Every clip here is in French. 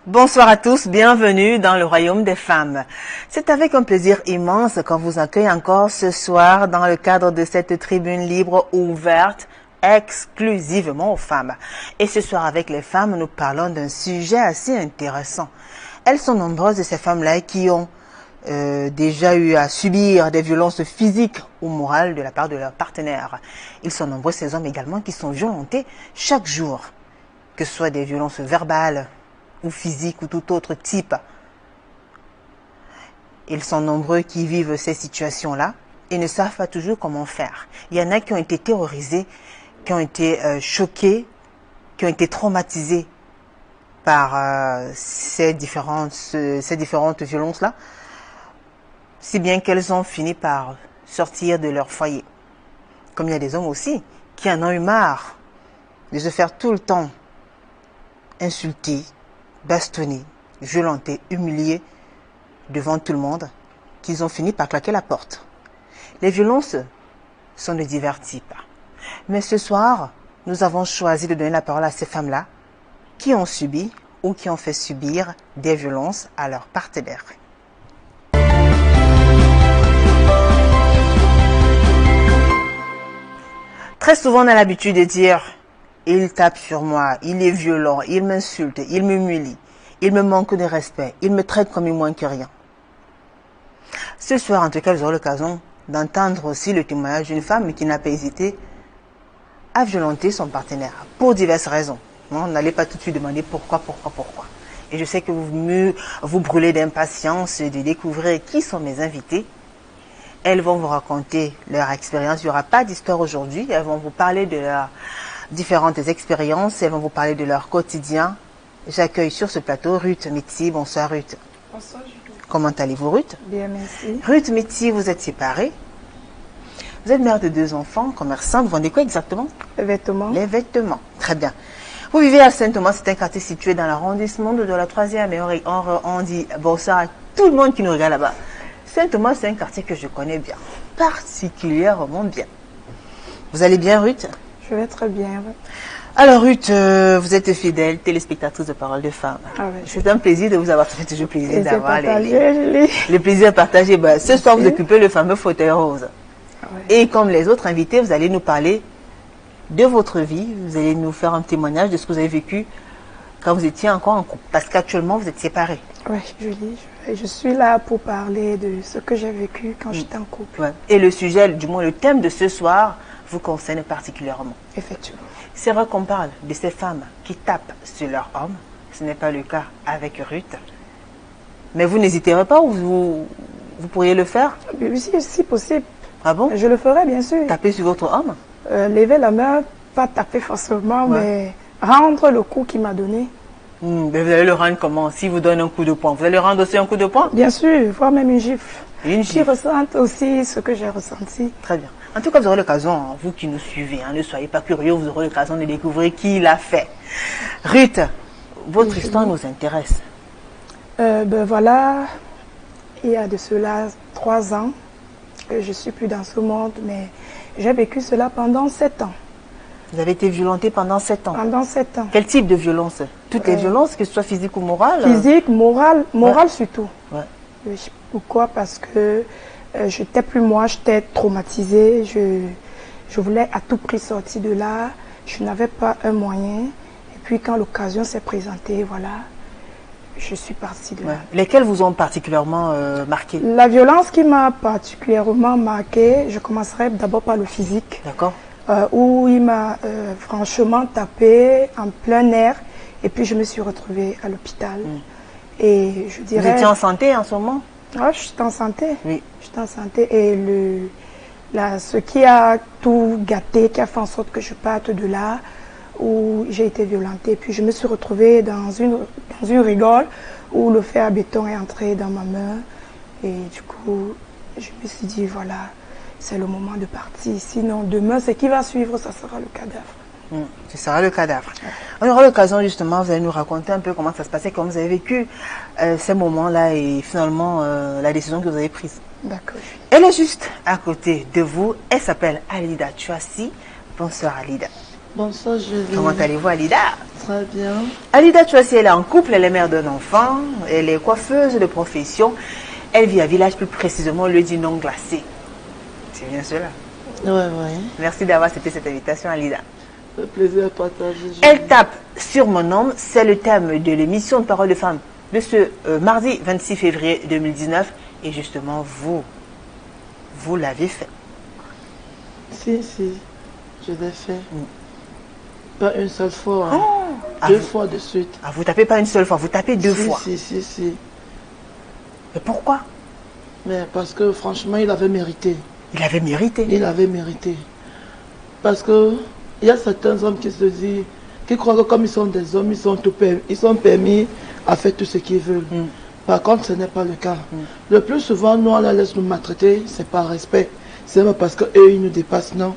Bonsoir à tous, bienvenue dans le royaume des femmes. C'est avec un plaisir immense qu'on vous accueille encore ce soir dans le cadre de cette tribune libre ouverte exclusivement aux femmes. Et ce soir avec les femmes, nous parlons d'un sujet assez intéressant. Elles sont nombreuses ces femmes-là qui ont déjà eu à subir des violences physiques ou morales de la part de leurs partenaires. Ils sont nombreux ces hommes également qui sont violentés chaque jour, que ce soit des violences verbales ou physiques ou tout autre type. Ils sont nombreux qui vivent ces situations-là et ne savent pas toujours comment faire. Il y en a qui ont été terrorisés, qui ont été choqués, qui ont été traumatisés par ces différentes violences-là, si bien qu'elles ont fini par sortir de leur foyer. Comme il y a des hommes aussi qui en ont eu marre de se faire tout le temps insulter, bastonner, violenter, humilier devant tout le monde, qu'ils ont fini par claquer la porte. Les violences sont de divers types. Mais ce soir, nous avons choisi de donner la parole à ces femmes-là qui ont subi ou qui ont fait subir des violences à leurs partenaires. Très souvent, on a l'habitude de dire « il tape sur moi, il est violent, il m'insulte, il m'humilie, il me manque de respect, il me traite comme il moins que rien ». Ce soir, en tout cas, vous aurez l'occasion d'entendre aussi le témoignage d'une femme qui n'a pas hésité à violenter son partenaire pour diverses raisons. On n'allait pas tout de suite demander pourquoi. Et je sais que vous brûlez d'impatience de découvrir qui sont mes invités. Elles vont vous raconter leur expérience. Il n'y aura pas d'histoire aujourd'hui. Elles vont vous parler de leurs différentes expériences. Elles vont vous parler de leur quotidien. J'accueille sur ce plateau Ruth Mitsi. Bonsoir Ruth. Bonsoir Julie. Comment allez-vous Ruth? Bien, merci. Ruth Mitsi, vous êtes séparée. Vous êtes mère de 2 enfants, commerçante. Vous vendez quoi exactement? Les vêtements. Les vêtements. Très bien. Vous vivez à Saint-Thomas. C'est un quartier situé dans l'arrondissement de la 3e. Et on dit bonsoir à tout le monde qui nous regarde là-bas. Saint-Thomas, c'est un quartier que je connais bien, particulièrement bien. Vous allez bien, Ruth? Je vais très bien. Alors, Ruth, vous êtes fidèle téléspectatrice de Parole de Femmes. Ah ouais. C'est un plaisir de vous avoir. Ça fait toujours plaisir d'avoir les plaisirs partagés. Ben, ce soir, vous occupez le fameux fauteuil rose. Ah ouais. Et comme les autres invités, vous allez nous parler de votre vie. Vous allez nous faire un témoignage de ce que vous avez vécu quand vous étiez encore en couple. Parce qu'actuellement, vous êtes séparés. Oui, Julie, je suis là pour parler de ce que j'ai vécu quand j'étais en couple. Ouais. Et le sujet, du moins le thème de ce soir, vous concerne particulièrement. Effectivement. C'est vrai qu'on parle de ces femmes qui tapent sur leur homme. Ce n'est pas le cas avec Ruth. Mais vous n'hésiterez pas ou vous pourriez le faire? Oui, si possible. Ah bon? Je le ferai, bien sûr. Taper sur votre homme? Lever la main, pas taper forcément, mais rendre le coup qu'il m'a donné. Mais vous allez le rendre comment? Si vous donne un coup de poing, vous allez rendre aussi un coup de poing? Bien sûr, voire même une gifle. Une Qui gifle. ressente aussi ce que j'ai ressenti. Très bien. En tout cas, vous aurez l'occasion, hein, vous qui nous suivez, hein, ne soyez pas curieux, vous aurez l'occasion de découvrir qui l'a fait. Ruth, votre histoire nous intéresse. Ben voilà, il y a de cela 3 ans, je suis plus dans ce monde, mais j'ai vécu cela pendant 7 ans. Vous avez été violentée pendant 7 ans. Pendant 7 ans. Quel type de violence? Toutes les violences, que ce soit physique ou morale? Physique, morale surtout. Ouais. Pourquoi? Parce que j'étais plus moi, j'étais traumatisée, je voulais à tout prix sortir de là, je n'avais pas un moyen. Et puis quand l'occasion s'est présentée, voilà, je suis partie de là. Ouais. Lesquelles vous ont particulièrement marqué? La violence qui m'a particulièrement marquée, je commencerai d'abord par le physique. D'accord. Où il m'a franchement tapé en plein air et puis je me suis retrouvée à l'hôpital. Et je dirais... Vous étiez en santé en ce moment? Ah, je suis en santé. Oui. Je suis en santé et ce qui a tout gâté, qui a fait en sorte que je parte de là où j'ai été violentée. Puis je me suis retrouvée dans une rigole où le fer à béton est entré dans ma main. Et du coup, je me suis dit, voilà, c'est le moment de partir. Sinon, demain, ce qui va suivre, ça sera le cadavre. Ce sera le cadavre. On aura l'occasion justement, vous allez nous raconter un peu comment ça se passait, comment vous avez vécu ces moments-là et finalement la décision que vous avez prise. D'accord. Elle est juste à côté de vous. Elle s'appelle Alida Chouassi. Bonsoir Alida. Bonsoir Julie. Comment allez-vous Alida? très bien. Alida Chouassi, elle est en couple, elle est mère d'un enfant, elle est coiffeuse de profession. Elle vit à Village, plus précisément le dit non glacé. C'est bien cela. Ouais. Merci d'avoir accepté cette invitation, Alida. Le plaisir à partager. Elle tape sur mon nom, c'est le thème de l'émission de Parole de Femmes de ce mardi 26 février 2019. Et justement, vous l'avez fait. Si, je l'ai fait. Pas une seule fois, hein. Oh, deux fois de suite. Ah, vous tapez pas une seule fois, vous tapez deux fois. Si. Mais pourquoi? Mais parce que franchement, il avait mérité. Il avait mérité. Il avait mérité. Parce que il y a certains hommes qui se disent, qui croient que comme ils sont des hommes, ils sont permis à faire tout ce qu'ils veulent. Par contre, ce n'est pas le cas. Le plus souvent, nous, on la laisse nous maltraiter, c'est par respect. C'est pas parce qu'eux, ils nous dépassent, non.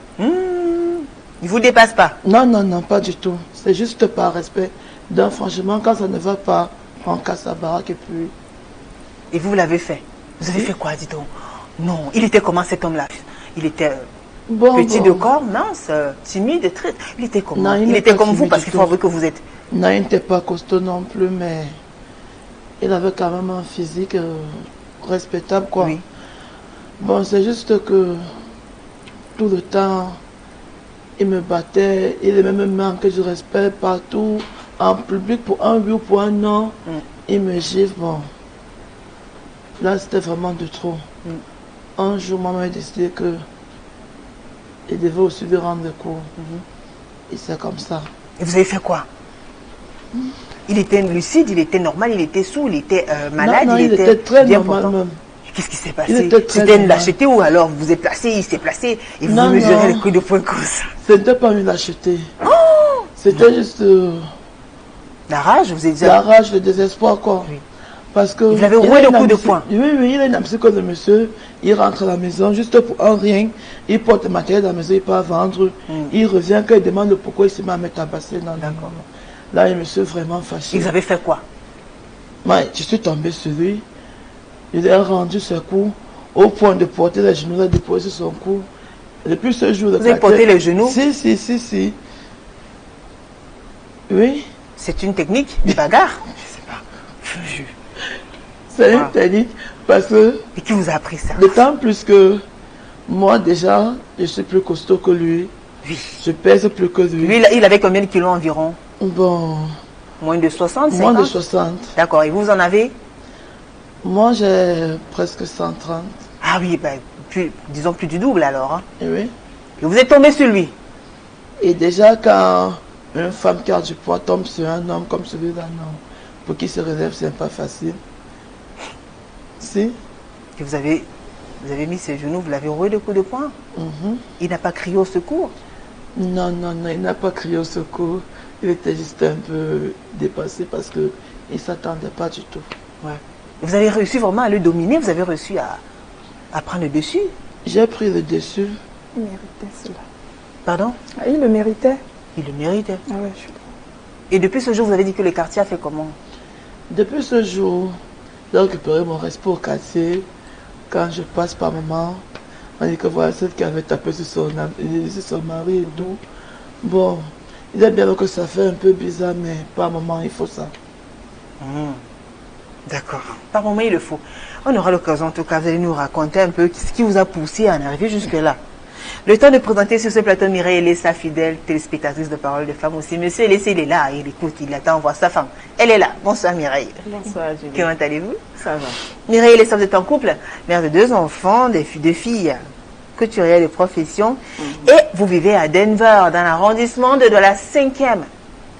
Ils vous dépassent pas? Non, pas du tout. C'est juste par respect. Donc, franchement, quand ça ne va pas, on casse la baraque et puis... Et vous l'avez fait? Vous avez fait quoi, dit-on? Non, il était comment cet homme-là? Il était petit de corps, mince, timide, très... Il était comment? Non, il était comme vous, parce qu'il faut avouer que vous êtes... Non, il n'était pas costaud non plus, mais il avait quand même un physique respectable, quoi. Oui. Bon, c'est juste que tout le temps, il me battait, il me manquait de respect partout, en public, pour un oui ou pour un non. Il me gifle, bon. Là, c'était vraiment de trop. Un jour, maman a décidé que il devait aussi lui rendre le cours. Et c'est comme ça. Et vous avez fait quoi? Il était lucide, il était normal, il était sourd, il était malade, non, il était très bien normal pourtant. même. Qu'est-ce qui s'est passé? C'était une lâcheté ou alors vous êtes placé, il s'est placé et vous mesurez le coup de poing comme ça? Ce n'était pas une lâcheté. C'était juste... la rage, vous êtes dit? La rage, le désespoir, quoi. Oui. Parce que... Vous avez roué le coup de poing? Oui, il a une amitié comme le monsieur. Il rentre à la maison juste pour un rien. Il porte le matériel à la maison, il part vendre. Il revient, quand il demande pourquoi il se met à me tabasser. D'accord. Là, il me suis vraiment fâché. Ils avaient fait quoi? Moi, je suis tombé sur lui. Il a rendu ce coup au point de porter les genoux, de déposer son cou. Depuis ce jour... Vous avez porté les genoux? Si. Oui. C'est une technique de bagarre? Je sais pas. C'est une technique parce que... Et qui vous a appris ça? D'autant plus que moi déjà, je suis plus costaud que lui. Oui. Je pèse plus que lui. Lui, il avait combien de kilos environ? Bon... Moins de 60, 50? Moins de 60. D'accord. Et vous en avez? Moi, j'ai presque 130. Ah oui, ben, disons plus du double alors. Hein. Et oui. Et vous êtes tombé sur lui? Et déjà, quand une femme qui a du poids tombe sur un homme comme celui d'un homme, pour qu'il se relève, c'est pas facile. Si. Et vous avez mis ses genoux, vous l'avez roué de coups de poing? Il n'a pas crié au secours? Non, il n'a pas crié au secours. Il était juste un peu dépassé parce qu'il ne s'attendait pas du tout. Ouais. Vous avez réussi vraiment à le dominer? Vous avez réussi à prendre le dessus? J'ai pris le dessus. Il méritait cela. Pardon? Ah, il le méritait. Il le méritait. Ah ouais, je suis... Et depuis ce jour, vous avez dit que le quartier a fait comment? Depuis ce jour, j'ai récupéré mon respect au quartier. Quand je passe par maman, on dit que voilà celle qui avait tapé sur son mari et tout. Bon, il est bien que ça fait un peu bizarre, mais par moment, il faut ça. D'accord. Par moment, il le faut. On aura l'occasion, en tout cas, vous allez nous raconter un peu ce qui vous a poussé à en arriver jusque-là. Le temps de présenter sur ce plateau Mireille Elessa, fidèle téléspectatrice de Parole de Femmes aussi. Monsieur Elessa, il est là, il écoute, il attend voir sa femme. Elle est là. Bonsoir Mireille. Bonsoir Julie. Comment allez-vous? Ça va. Mireille Elessa, vous êtes en couple, mère de 2 enfants, deux filles couturières de profession. Et vous vivez à Denver, dans l'arrondissement de la 5e.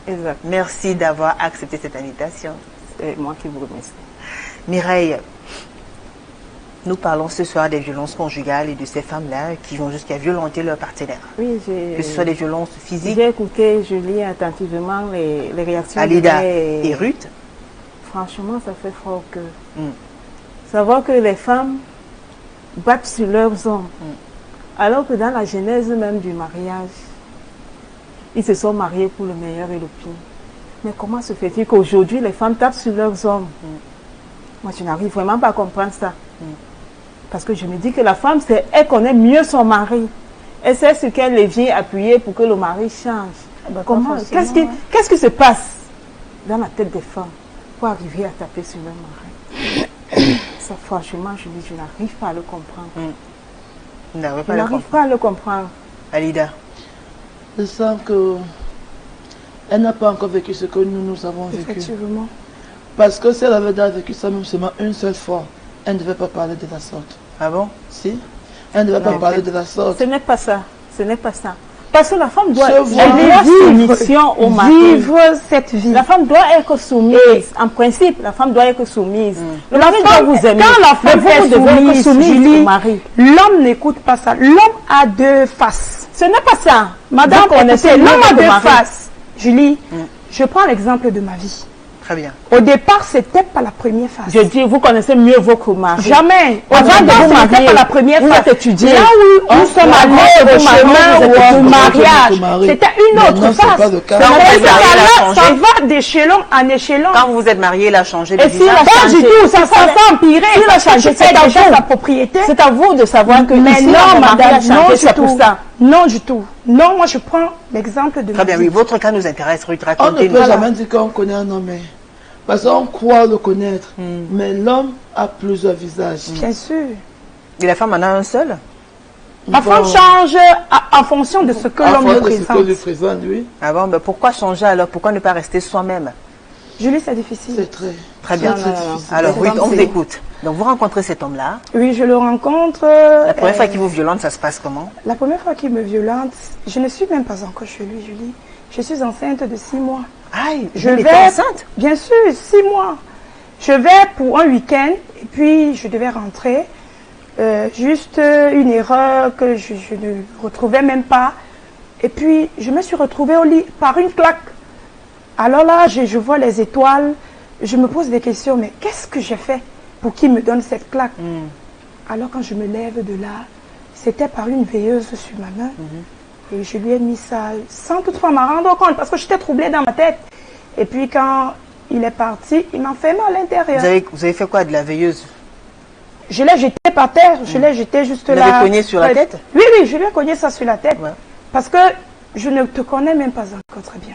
Exact. Merci d'avoir accepté cette invitation. C'est moi qui vous remercie. Mireille, nous parlons ce soir des violences conjugales et de ces femmes-là qui vont jusqu'à violenter leur partenaire. Oui, Que ce soit des violences physiques. J'ai écouté Julie attentivement les réactions. Alida et Ruth. Franchement, ça fait fort au cœur. Savoir que les femmes battent sur leurs hommes, alors que dans la genèse même du mariage, ils se sont mariés pour le meilleur et le pire. Mais comment se fait-il qu'aujourd'hui, les femmes tapent sur leurs hommes? Moi, je n'arrive vraiment pas à comprendre ça. Parce que je me dis que la femme, elle connaît mieux son mari. Elle sait ce qu'elle vient appuyer pour que le mari change. Comment, qu'est-ce qui se passe dans la tête des femmes pour arriver à taper sur leur mari? Ça, franchement, je n'arrive pas à le comprendre. Je n'arrive pas à le comprendre. Alida. Je sens que elle n'a pas encore vécu ce que nous avons vécu. Effectivement. Parce que si elle avait déjà vécu ça même seulement une seule fois, elle ne devait pas parler de la sorte. Ah bon? Si. Elle ne devait pas parler de la sorte. Ce n'est pas ça. Ce n'est pas ça. Parce que la femme doit vivre au mari. Vivre cette vie. La femme doit être soumise. En principe, la femme doit être soumise. Le La mari femme, doit vous aimer. quand la femme est soumise, Julie, au mari. l'homme n'écoute pas ça. L'homme a deux faces. Ce n'est pas ça. Madame, connaissez l'homme a votre deux mari. faces. Julie, je prends l'exemple de ma vie. Très bien. Au départ, c'était pas la première phase. Je dis, vous connaissez mieux votre mari. Jamais. Au Avant de départ, vous c'était marier, pas la première vous phase. êtes étudié. Là où nous sommes allés au chemin au mariage, c'était une autre phase. Ça va d'échelon en échelon. Quand vous vous êtes marié, il a changé de Et si visage. pas du tout, ça s'est empiré. Il a changé, C'est déjà sa propriété. C'est à vous de savoir que Mais ici, non, mon mari a madame, non changé, du c'est pour tout. ça. Non du tout. Non, moi je prends l'exemple de Très ma bien, vie. oui. Votre cas nous intéresse. Ruth, On ne racontez-nous. peut jamais dire qu'on connaît un homme. Parce qu'on croit le connaître. Mais l'homme a plusieurs visages. Bien sûr. Et la femme en a un seul? La femme change en fonction de ce que l'homme lui Ce que lui présente. présente, oui. Ah bon, mais pourquoi changer alors? Pourquoi ne pas rester soi-même? Julie, c'est difficile. C'est très, Très bien. très difficile. Alors, C'est Ruth, on comme vous c'est- écoute. Donc, vous rencontrez cet homme-là. Oui, je le rencontre. La première fois qu'il vous violente, ça se passe comment? La première fois qu'il me violente, je ne suis même pas encore chez lui, Julie. Je suis enceinte de 6 mois. Aïe, Je elle était vais, enceinte? bien sûr, 6 mois. Je vais pour un week-end et puis je devais rentrer. Juste une erreur que je ne retrouvais même pas. Et puis, je me suis retrouvée au lit par une claque. Alors là, je vois les étoiles. Je me pose des questions, mais qu'est-ce que j'ai fait pour qu'il me donne cette claque? Alors quand je me lève de là, c'était par une veilleuse sur ma main. Et je lui ai mis ça sans toutefois m'en rendre compte parce que j'étais troublée dans ma tête. Et puis quand il est parti, il m'a fait mal à l'intérieur. Vous avez fait quoi de la veilleuse? Je l'ai jeté par terre, je l'ai jeté juste Vous là. l'avez cogné sur la tête? Oui, oui, je lui ai cogné ça sur la tête. Ouais. Parce que je ne te connais même pas encore très bien.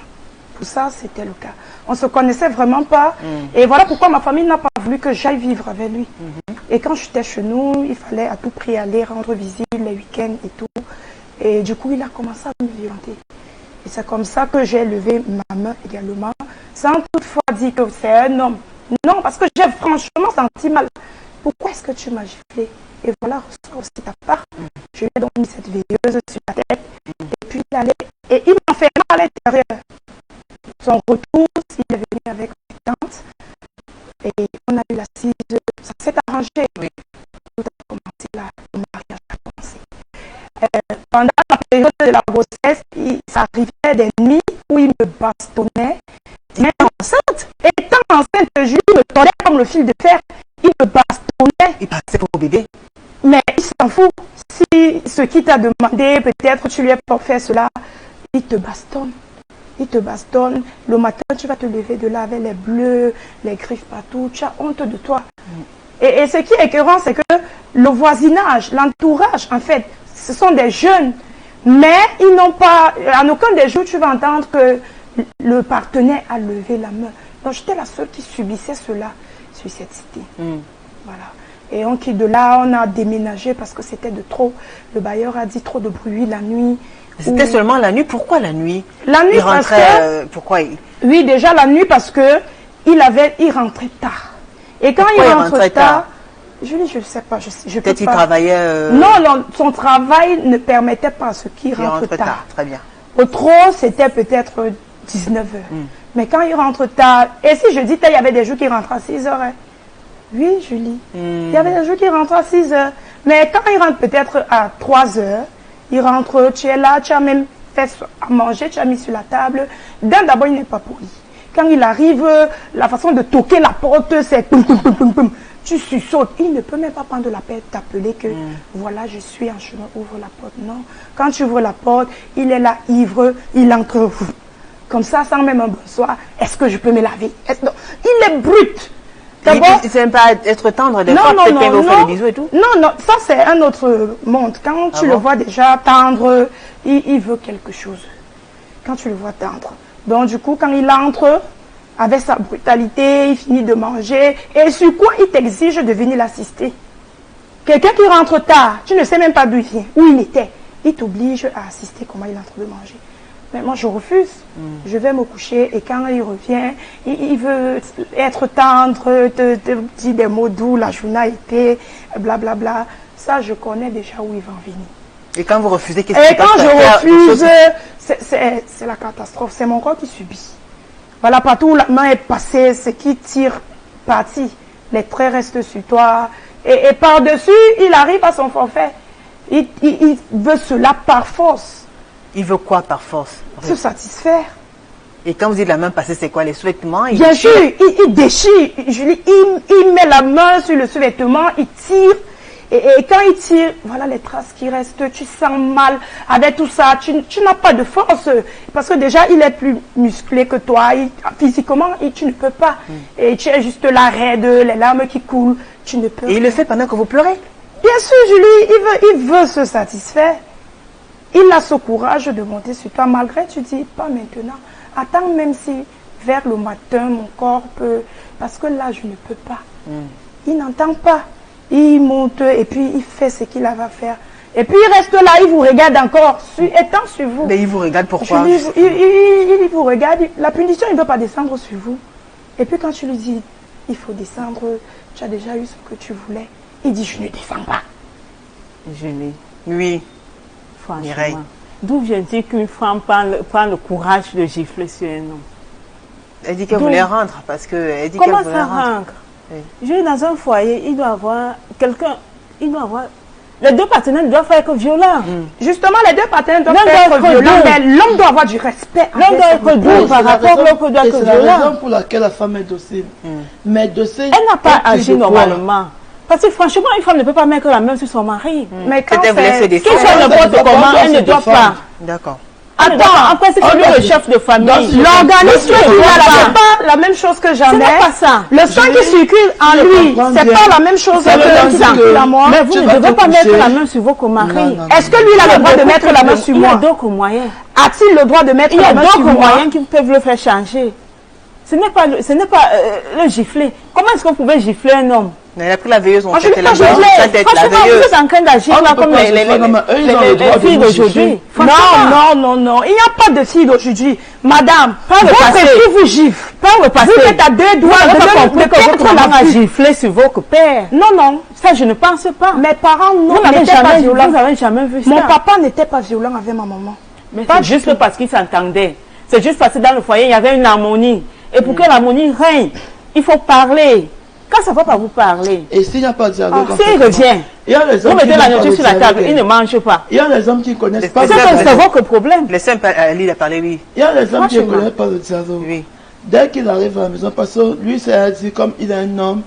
Pour ça, c'était le cas. On ne se connaissait vraiment pas. Et voilà pourquoi ma famille n'a pas voulu que j'aille vivre avec lui. Et quand j'étais chez nous, il fallait à tout prix aller rendre visite les week-ends et tout. Et du coup, il a commencé à me violenter. Et c'est comme ça que j'ai levé ma main également, sans toutefois dire que c'est un homme. Non, parce que j'ai franchement senti mal. Pourquoi est-ce que tu m'as giflé? Et voilà, reçois aussi ta part. Je lui ai donc mis cette veilleuse sur la tête. Et puis il allait, et il m'a fait mal à l'intérieur. Son retour, il est venu avec mes tantes. Et on a eu l'assise. Ça s'est arrangé. Oui. Tout a commencé là, le mariage a commencé. Pendant la période de la grossesse, ça arrivait des nuits où il me bastonnait. Mais enceinte, étant enceinte, je me tordais comme le fil de fer. Il me bastonnait. Il passait pour bébé. Mais il s'en fout. Si ce qui t'a demandé, peut-être tu lui as pas fait cela, il te bastonne. Il te bastonne. Le matin, tu vas te lever de là avec les bleus, les griffes partout. Tu as honte de toi. Et ce qui est écœurant, c'est que le voisinage, l'entourage, en fait, ce sont des jeunes. Mais ils n'ont pas, en aucun des jours, tu vas entendre que le partenaire a levé la main. Donc j'étais la seule qui subissait cela sur cette cité. Voilà. Et on quitte de là, on a déménagé parce que c'était de trop. Le bailleur a dit trop de bruit la nuit. C'était seulement la nuit. Pourquoi la nuit? La nuit Il parce rentrait, que... pourquoi il... Oui, déjà la nuit parce que il rentrait tard. Et quand Pourquoi il il rentre rentrait tard, je ne sais pas. Je peux Peut-être il pas. travaillait... Non, son travail ne permettait pas à ce qu'il il rentre rentre tard. Très bien. Au trop, c'était peut-être 19h. Mais quand il rentre tard, et si je dis tard, il y avait des jours qui rentrent à 6h. Hein. Oui, Julie. Il y avait des jours qui rentrent à 6h. Mais quand il rentre peut-être à 3h, il rentre, tu es là, tu as même fait à manger, tu as mis sur la table. D'abord, il n'est pas poli. Quand il arrive, la façon de toquer la porte, c'est poum, poum, poum, poum, poum. Tu sautes. Il ne peut même pas prendre la peine t'appeler que voilà, je suis en chemin, ouvre la porte. Non. Quand tu ouvres la porte, il est là, ivre, il entre. Comme ça, sans même un bonsoir. Est-ce que je peux me laver? Non. Il est brut. Il ne sait même pas être tendre des fois, peut-être qu'il vous fait des bisous et tout. Non, ça c'est un autre monde. Quand tu le vois déjà tendre, il veut quelque chose. quand tu le vois tendre. Donc du coup, quand il entre, avec sa brutalité, il finit de manger. Et sur quoi il t'exige de venir l'assister? Quelqu'un qui rentre tard, tu ne sais même pas d'où il vient, où il était. Il t'oblige à assister comment il est en train de manger. Mais moi, je refuse. Je vais me coucher et quand il revient, il veut être tendre, te dire des mots doux, la journée a été, blablabla. Ça, je connais déjà où il va en venir. Et quand vous refusez, qu'est-ce Et qui quand passe je à faire refuse, c'est la catastrophe. C'est mon corps qui subit. Voilà, partout où la main est passée, ce qui tire parti. Les traits restent sur toi. Et par-dessus, il arrive à son forfait. Il veut cela par force. Il veut quoi par force? Se satisfaire. Et quand vous dites la main passée, c'est quoi? Les sous-vêtements? Bien sûr, il déchire. Julie, il met la main sur le sous-vêtement, il tire. Et quand il tire, voilà les traces qui restent. Tu sens mal avec tout ça. Tu n'as pas de force. Parce que déjà, il est plus musclé que toi. Physiquement, tu ne peux pas. Et tu es juste là, raide, les larmes qui coulent. Tu ne peux pas. Et il le fait pendant que vous pleurez? Bien sûr, Julie, il veut se satisfaire. Il a ce courage de monter sur toi. Malgré, tu dis, pas maintenant. Attends, même si vers le matin, mon corps peut... Parce que là, je ne peux pas. Il n'entend pas. Il monte et puis il fait ce qu'il a à faire. Et puis il reste là, il vous regarde encore, étant sur vous. Mais il vous regarde pourquoi? Il vous regarde. La punition, il ne veut pas descendre sur vous. Et puis quand tu lui dis, il faut descendre, tu as déjà eu ce que tu voulais. Il dit, je ne descends pas. Julie, Oui. franchement, d'où vient-il qu'une femme prend le courage de gifler sur un homme? Elle dit qu'elle voulait rendre parce que elle dit qu'elle Comment voulait ça rendre. rendre? Oui. Je suis dans un foyer, il doit avoir quelqu'un, il doit avoir... Les deux partenaires doivent être violents. Justement, les deux partenaires doivent L'un doit être être violents, doux. mais l'homme doit avoir du respect. L'un doit être doux par rapport à l'autre doit être C'est la raison violent. pour laquelle la femme est docile. Mais docile... Elle n'a pas elle agi crie de quoi? normalement. Parce que franchement, une femme ne peut pas mettre la main sur son mari. Mais quand Peut-être voulait se c'est... défendre. Qu'il soit n'importe comment, elle ne doit pas. D'accord. Attends, après c'est lui le chef de famille. L'organisme qu'il a là, c'est pas la même chose que Ce j'en ai. n'est pas ça. Le sang qui circule en lui, c'est pas la même chose C'est le que sang qui circule en moi. Mais vous Tu ne vas devez te pas mettre coucher. la main sur votre mari. Non, non. Est-ce que lui, il a le droit de mettre la main sur Il y a moi? d'autres moyens. A-t-il le droit de mettre Il y la a main sur d'autres moi? moyens qui peuvent le faire changer. Ce n'est pas le gifler. Comment est-ce que vous pouvez gifler un homme? Elle a pris la veilleuse, on Moi, je fait l'ai la pas veilleuse, giflé. sa tête, la Franchement, vous veilleuse. êtes en train d'agir On là ne peut comme pas les gifler, non, mais eux, ils ont le droit de filles nous d'aujourd'hui. gifler. Non, non, non. Il n'y a pas de fille d'aujourd'hui. Madame, Pas le votre passé. fille vous gifle. Pas le passé. Vous êtes à deux doigts Vous n'avez pas de compris que votre perdre maman la a vue. giflé sur votre père. Non, non. Ça, je ne pense pas. Mes parents Vous n'étaient pas n'avez violents. jamais vu ça. Mon papa n'était pas violent avec ma maman. Mais Pas c'est du juste tout. parce qu'ils s'entendaient. C'est juste parce que dans le foyer, il y avait une harmonie. Et pour que l'harmonie règne, il faut parler. Quand ça ne va pas vous parler, Et s'il n'y a pas de dialogue, s'il revient, il y a les vous hommes qui mettez la n'ont pas nourriture de sur la table, dialogue. il ne mange pas. Il y a les hommes qui ne connaissent pas Les le hommes, dialogue. C'est votre problème. Le simple, il a parlé, oui. Il y a les hommes qui ne Franchement. connaissent pas le dialogue. Oui. Dès qu'il arrive à la maison, parce que lui, c'est dit comme il est un homme,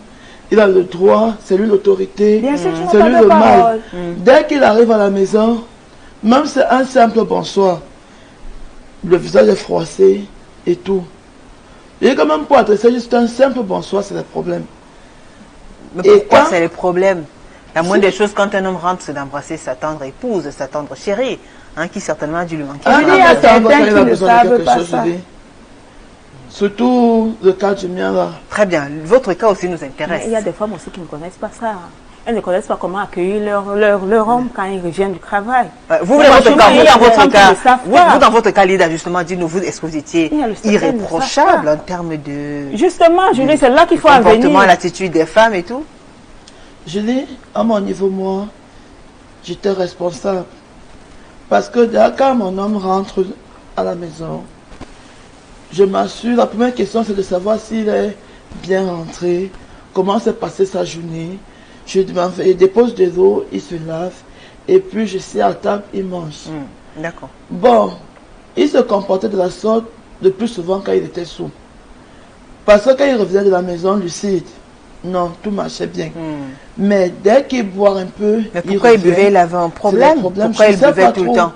il a le droit, c'est lui l'autorité, Bien sûr, tu n'as c'est pas lui de le parole. mal. Dès qu'il arrive à la maison, même c'est un simple bonsoir, le visage est froissé et tout. Et quand même pour adresser juste un simple bonsoir, c'est le problème. Mais Et pourquoi quand- c'est le problème? La moindre des choses, quand un homme rentre, c'est d'embrasser sa tendre épouse, sa tendre chérie, hein, qui certainement a dû lui manquer. Un Il y a homme certains quand il qui a ne besoin de savent quelque pas chose, ça. je dis. Surtout le cas du mien là. Très bien. Votre cas aussi nous Mais intéresse. il y a des femmes aussi qui ne connaissent pas ça. Elles ne connaissent pas comment accueillir leur homme quand ils reviennent du travail. Vous, Mais dans votre franchement, cas, il y vous, a dans des votre femmes qui cas, le savent vous, pas. vous, dans votre cas, Lida, justement, dites-nous, vous, est-ce que vous étiez Il y a le système, ils ne savent irréprochable pas. en termes de Justement, Julie, c'est là qu'il faut en comportement, venir. l'attitude des femmes et tout? Je dis, à mon niveau, moi, j'étais responsable. Parce que dès quand mon homme rentre à la maison, je m'assure, la première question c'est de savoir s'il est bien rentré, comment s'est passée sa journée. Je dépose de l'eau, il se lave, et puis je suis à table, il mange. D'accord. Bon, il se comportait de la sorte le plus souvent quand il était sourd. Parce que quand il revenait de la maison lucide, non, tout marchait bien. Mais dès qu'il boit un peu, Mais pourquoi il buvait? Il avait un problème. Pourquoi Je il ne sais buvait pas tout le trop. temps?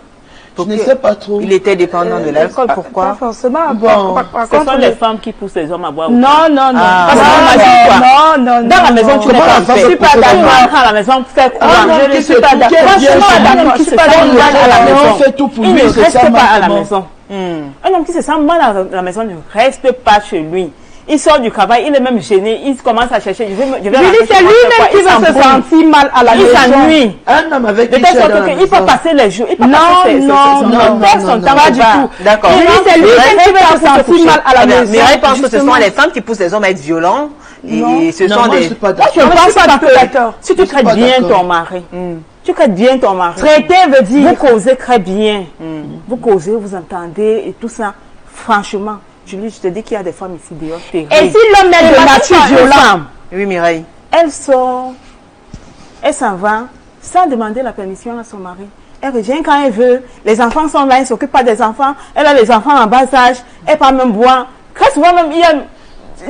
Je ne Pourquoi sais pas trop. Il était dépendant de l'alcool. Pas Pourquoi? forcément. Bon, Par Ce contre, sont les femmes qui poussent les hommes à boire. Non, non, non. Ah. Parce qu'on imagine quoi? Non, non, non. Dans la maison, tu n'es Comment pas la femme fait. peut Je suis pas pousser d'accord. la Tu rentres à la maison, faire quoi? Ah non, Je ne qui suis se pas fout, d'accord. qui est bien Franchement, chez madame lui, qui qui se se fait fait du mal à la on maison, fait tout pour il lui, ne c'est reste ça, pas à la maintenant. maison. Un homme qui se sent mal à la maison ne reste pas chez lui. Il sort du travail, il est même gêné, il commence à chercher. Je vais Julie, c'est lui-même qui va se sentir mal à la maison. Il s'ennuie. Un homme avec De qui telle tu es sorte dans la qu'il peut maison. passer les jours. Il peut Non, passer non, perd son temps pas du là-bas. tout. D'accord. Julie, c'est lui-même qui va se sentir mal à la maison. Mireille pense que ce justement. sont les femmes qui poussent les hommes à être violents. Et ce Non, sont moi, je des... suis pas Moi, je d'accord. je suis pense pas pas que d'accord. si tu Je suis traites pas bien d'accord. ton mari, tu traites bien ton mari. Traiter veut dire. Vous causez très bien. Vous causez, vous entendez et tout ça. Franchement, Julie, je te dis qu'il y a des femmes ici dehors. Et si l'homme est de nature violente? Oui, Mireille. Elle sort, elle s'en va sans demander la permission à son mari. Elle revient quand elle veut. Les enfants sont là, elle ne s'occupe pas des enfants. Elle a les enfants en bas âge. Elle part même boire. Très souvent même,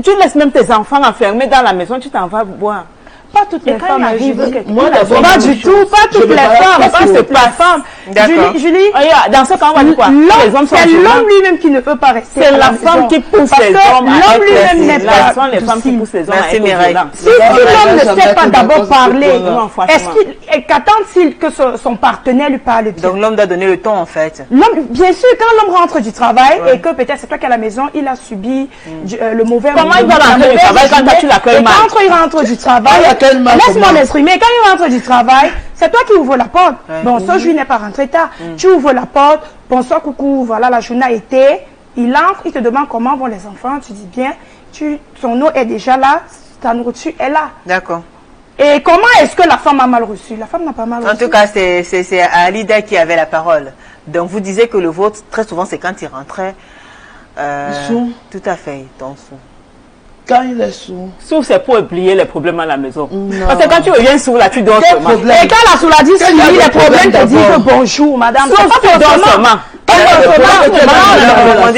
tu laisses même tes enfants enfermés dans la maison, tu t'en vas boire. Pas toutes Et les quand femmes il arrive, arrivent. quelqu'un Moi, d'abord, Pas moi, du je- tout, pas je toutes veux les pas- femmes. Qu'est-ce Pas qui se toutes les passe? femmes. D'accord. Julie, Regarde, dans ce cas, on va dire quoi? Les hommes sont c'est violents. l'homme lui-même qui ne peut pas rester. C'est à la maison. femme qui pousse Parce les que hommes à l'homme être lui-même n'est Ce pas sont les femmes qui docile. poussent les hommes Merci, à être Mireille. violents. Si l'homme ne jamais sait pas été d'abord d'accord sur ce parler, point-là. Non, franchement. est-ce qu'il qu'attend-il que son partenaire lui parle bien? Donc l'homme doit donner le ton en fait. L'homme, bien sûr, quand l'homme rentre du travail et que peut-être c'est toi qui es à la maison, il a subi le mauvais. Comment il va rentrer du la travail mauvaise quand toi, tu journée. l'accueilles Et mal? quand il rentre du travail, Ah, il accueille mal laisse-moi comment? m'exprimer. Quand il rentre du travail, c'est toi qui ouvres la porte. Bon, ce jour, il n'est pas rentré tard. Tu ouvres la porte. Bonsoir, coucou. Voilà, la journée a été. Il entre, il te demande comment vont les enfants. Tu dis bien. Son eau est déjà là. Ta nourriture est là. D'accord. Et comment est-ce que la femme a mal reçu? La femme n'a pas mal reçu. En tout cas, c'est Alida qui avait la parole. Donc vous disiez que le vôtre, très souvent, c'est quand il rentrait. Sous. Tout à fait, ton sou. Quand il est sourd. Sauf c'est pour oublier les problèmes à la maison. Non. Parce que quand tu reviens sourd là, tu dors Quel seulement. problème? Et quand la souladi Quand il y a suit des les problèmes, te dit que d'abord. bonjour, madame. Sauf C'est que tu dors forcément- seulement. Quand il y a des problèmes,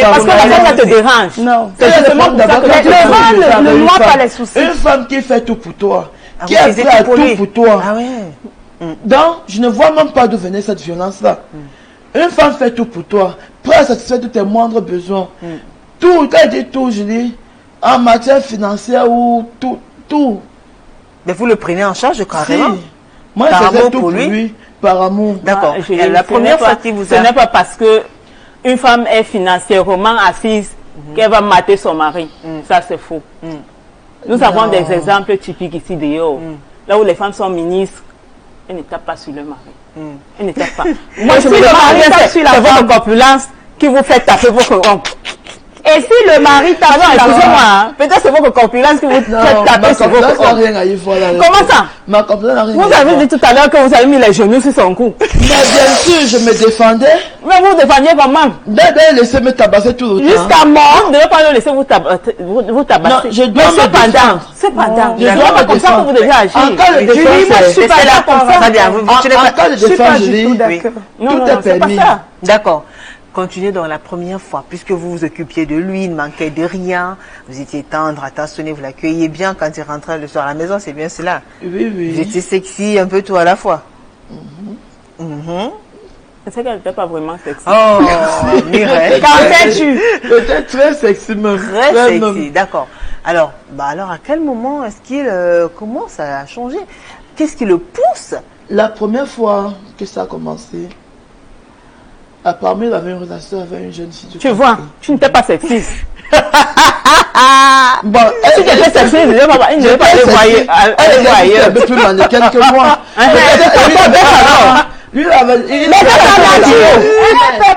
Parce que la femme, ça te dérange. Non. C'est justement pour ça que Le tu vent ne noie pas les soucis. Une femme qui fait tout pour toi, Ah, qui vous est faisiez prête à tout pour tout lui. pour toi. Ah ouais. Donc, je ne vois même pas d'où venait cette violence-là. Une femme fait tout pour toi, prête à satisfaire tous tes moindres besoins. Tout, quand elle dit tout, je dis, en matière financière ou tout. Mais vous le prenez en charge Si. carrément. Moi, Par je faisais amour tout pour pour lui. lui, par amour. D'accord. Ah, Et la ce première n'est fois pas- qu'il vous Ce a... n'est pas parce que une femme est financièrement assise qu'elle va mater son mari. Ça, c'est faux. Nous avons des exemples typiques ici dehors. Là où les femmes sont ministres, elles ne tapent pas sur le mari. Elles ne tapent pas. Moi, je si me le demande, mari tape c'est sur la votre femme. corpulence qui vous fait taper votre corps. Et si le mari tape Pardon, sur la excusez-moi, femme? hein. Peut-être c'est votre corpulence qui vous fait Non, taper ma sur votre compétence n'a corps. rien à y voir là. Comment ça? Ma compétence n'a rien Vous à y avez voir. dit tout à l'heure que vous avez mis les genoux sur son cou. Mais bien sûr, je me défendais. Mais vous défendiez comment? D'ailleurs, laissez me tabasser tout le temps. Jusqu'à mort, vous ne devez pas le laisser vous tabasser. Non, je dois Mais me défendre. cependant, Je je dois dois me pas comme ça que défendre. vous devez agir. En cas de Julie, moi, je défense, suis pas c'est là d'accord comme ça. avec Bien, toi. vous- tu n'es en pas- cas de Je suis pas défense, je du tout dis, d'accord. Non, tout non, est non, c'est pas permis. ça. D'accord. Continuez dans la première fois, puisque vous vous occupiez de lui, il ne manquait de rien, vous étiez tendre, attentionné, vous l'accueilliez bien quand il rentrait le soir à la maison, c'est bien cela. Oui, Vous oui. étiez sexy, un peu tout à la fois. C'est qu'elle n'était pas vraiment sexy. Oh, Mireille. Quand es-tu? Peut-être très sexy, même. Très Vraiment. sexy, d'accord. Alors, à quel moment est-ce qu'il commence à changer? Qu'est-ce qui le pousse? La première fois que ça a commencé, apparemment, il avait une relation avec une jeune fille. du Tu vois, tu n'étais pas sexy. Bon, Si tu étais sexy, il ne devait pas aller voir elle ailleurs. était un peu plus mannequin que moi. Lui, il avait... Il Mais c'est ta nature.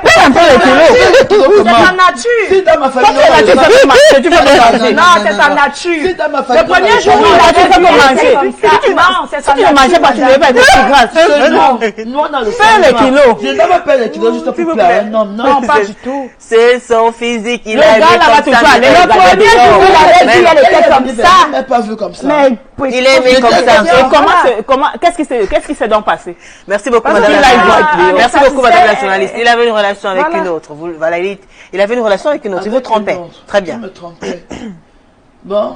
Fais un peu les kilos. C'est ta nature. Si dans ma famille, Toi, tu fais marcher, tu fais marcher. Non, c'est ta nature. Si dans ma famille, Le premier jour, il là, a tu fais dit, manger. c'est comme ça. Si tu- Non, c'est Si sa tu ne mangeais pas, tu ne devais pas être si grasse. non, dans le Fais les kilos. Je ne dois pas perdre les kilos juste pour plaire. Non, Non, pas du tout. C'est son physique, il Le a gars, aimé là-bas, comme tu ça. peux aller mais- le premier jour, il avait dit, elle était comme ça. Je n'ai pas vu comme ça. Mais Il est aimé comme ça. Et qu'est-ce qui s'est donc passé? Merci beaucoup, Parce madame qu'il la a une journaliste. voix de Merci Léo. beaucoup, madame la journaliste. Il avait une relation avec Voilà. une autre. Voilà, il avait une relation avec une autre. Il vous trompait. Très bien. Je me trompais. Bon,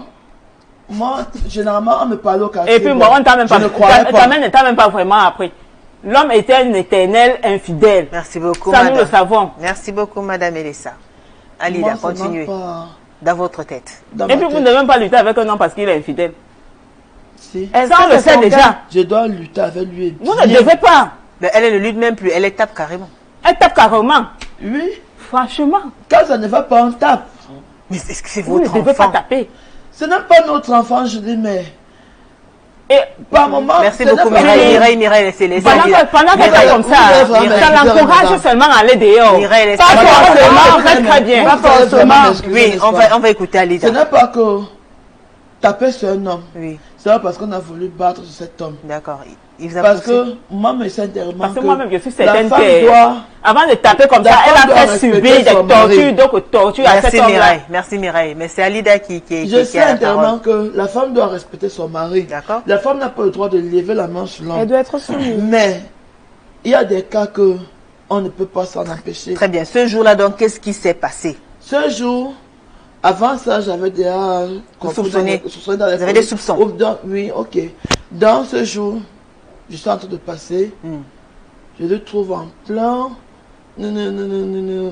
moi, généralement, on me parle au quartier. Et puis bon, on t'a même pas, Je ne croyais pas. t'as même pas vraiment appris. L'homme était un éternel infidèle. Merci beaucoup, Ça, nous le madame. savons. Merci beaucoup, madame Elissa. Alida, Moi, c'est même continuez. pas Dans votre tête. dans Et ma puis vous tête. ne devez même pas lutter avec un homme parce qu'il est infidèle. Si. Ça, on le sait déjà. Je dois lutter avec lui. et Vous ne bien. devez pas. Mais elle ne lutte même plus. Elle est tape carrément. Elle tape carrément. Oui. Franchement. Quand ça ne va pas, on tape. Mais est-ce que c'est Vous ne votre devez pas enfant? taper. Ce n'est pas notre enfant, je dis, mais Et par moment. Merci ce n'est beaucoup, pas- Mireille, c'est les pendant qu'elle est comme ça, Mireille, ça l'encourage madame. seulement à aller dehors. Mireille, Pas laissez- forcément, très très bien. Pas forcément. Oui, on va écouter Ce Alida. n'est pas que taper sur un homme. Oui, C'est pas parce qu'on a voulu battre sur cet homme. d'accord. Il vous a Parce poussé. que moi, je sais intérieurement Parce que que moi-même, je suis la certaine femme que, doit. avant de taper comme La ça, femme elle doit a fait respecter subir des son mari. tortures, donc tortures à Merci cet homme-là. Mireille, merci Mireille. Mais c'est Alida qui Je qui sais a la intérieurement parole. que la femme doit respecter son mari. D'accord. La femme n'a pas le droit de lever la main sur Elle l'homme. doit être soumise. Mais il y a des cas que on ne peut pas s'en empêcher. Très bien. Ce jour-là, donc, qu'est-ce qui s'est passé? Ce jour, avant ça, j'avais déjà soupçonné. soupçonné dans les Vous avez des soupçons? Oui, ok. Dans ce jour, je suis en train de passer. Je le trouve en plein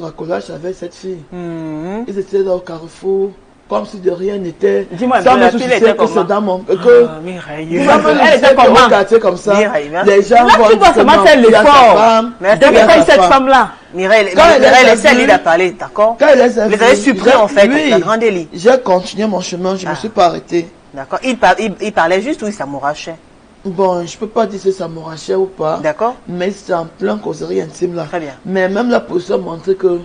racolage avec cette fille. Mhm. Ils étaient là au carrefour, comme si de rien n'était. Dis-moi un Sans peu, me la fille soucier était que comment? c'est dans mon... Que, Ah, Mireille. sans me Elle soucier était qu'au comment? quartier comme ça, Mireille, merci. les gens Là, vont tu dois dire que seulement non, faire il y a sa l'effort. femme, Merci. il y a Depuis sa cette femme. femme-là. Mireille, Quand elle Mireille, est laissez venue- Alida parler, d'accord? Quand elle est Vous les venue, avez surpris, en fait, oui, la grande délit. j'ai continué mon chemin, je ne me suis pas arrêté. D'accord. Il parlait juste ou il s'amourachait? Bon, je peux pas dire si ça m'arrachait ou pas. D'accord. Mais c'est en plein causerie intime là. Très bien. Mais même la position montrait que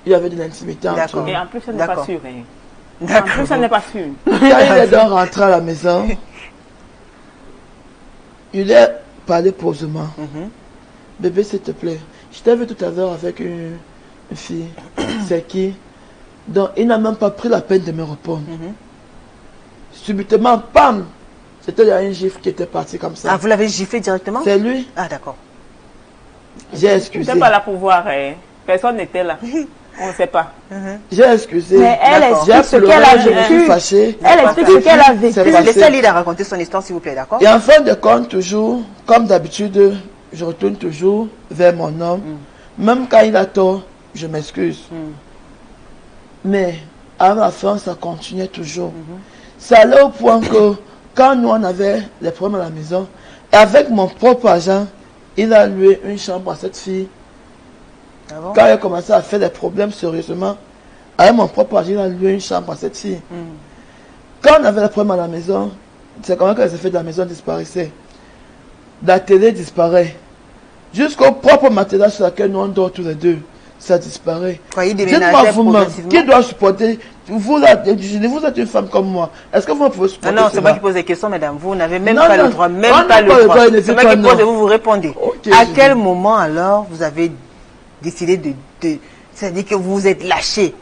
il y avait de l'intimité entre D'accord. nous. Et en plus, elle n'est pas D'accord. sûre. hein. En D'accord. plus, elle n'est pas sûre. Quand il est donc rentré à la maison, il est parlé posément. Mhm. Bébé, s'il te plaît, je t'ai vu tout à l'heure avec une fille. C'est qui? Donc, il n'a même pas pris la peine de me répondre. Mhm. Subitement, pam! C'était un gifle qui était parti comme ça. Ah, vous l'avez giflé directement? C'est lui. Ah, d'accord. J'ai Tu excusé. n'étais pas là pour voir. hein. Personne n'était là. On ne sait pas. J'ai excusé. Mais elle D'accord. explique J'ai ce pleuré, qu'elle a je me suis vécu. fâché. Elle explique ce qu'elle a vécu. C'est Laissez passé. Alida raconter son histoire, s'il vous plaît, d'accord? Et en fin de compte, toujours, comme d'habitude, je retourne toujours vers mon homme. Même quand il a tort, je m'excuse. Mais à la fin, ça continuait toujours. Ça allait au point que quand nous, on avait les problèmes à la maison, avec mon propre argent, il a loué une chambre à cette fille. Ah bon? Quand il a commencé à faire des problèmes sérieusement, avec mon propre argent, il a loué une chambre à cette fille. Quand on avait des problèmes à la maison, c'est comment que les effets de la maison disparaissaient. La télé disparaît. Jusqu'au propre matelas sur lequel nous on dort tous les deux, ça disparaît. Quand il Dites-moi déménageait vous-même, progressivement. qui doit supporter, vous là, vous êtes une femme comme moi, est-ce que vous pouvez Non, supporter non, c'est cela? moi qui pose des questions, mesdames. Vous n'avez même Non, pas non, le droit, on même n'a pas le droit. il ne C'est dit moi pas qui pose non. et vous répondez. Ok, À je quel dis. moment alors vous avez décidé c'est-à-dire que vous vous êtes lâché?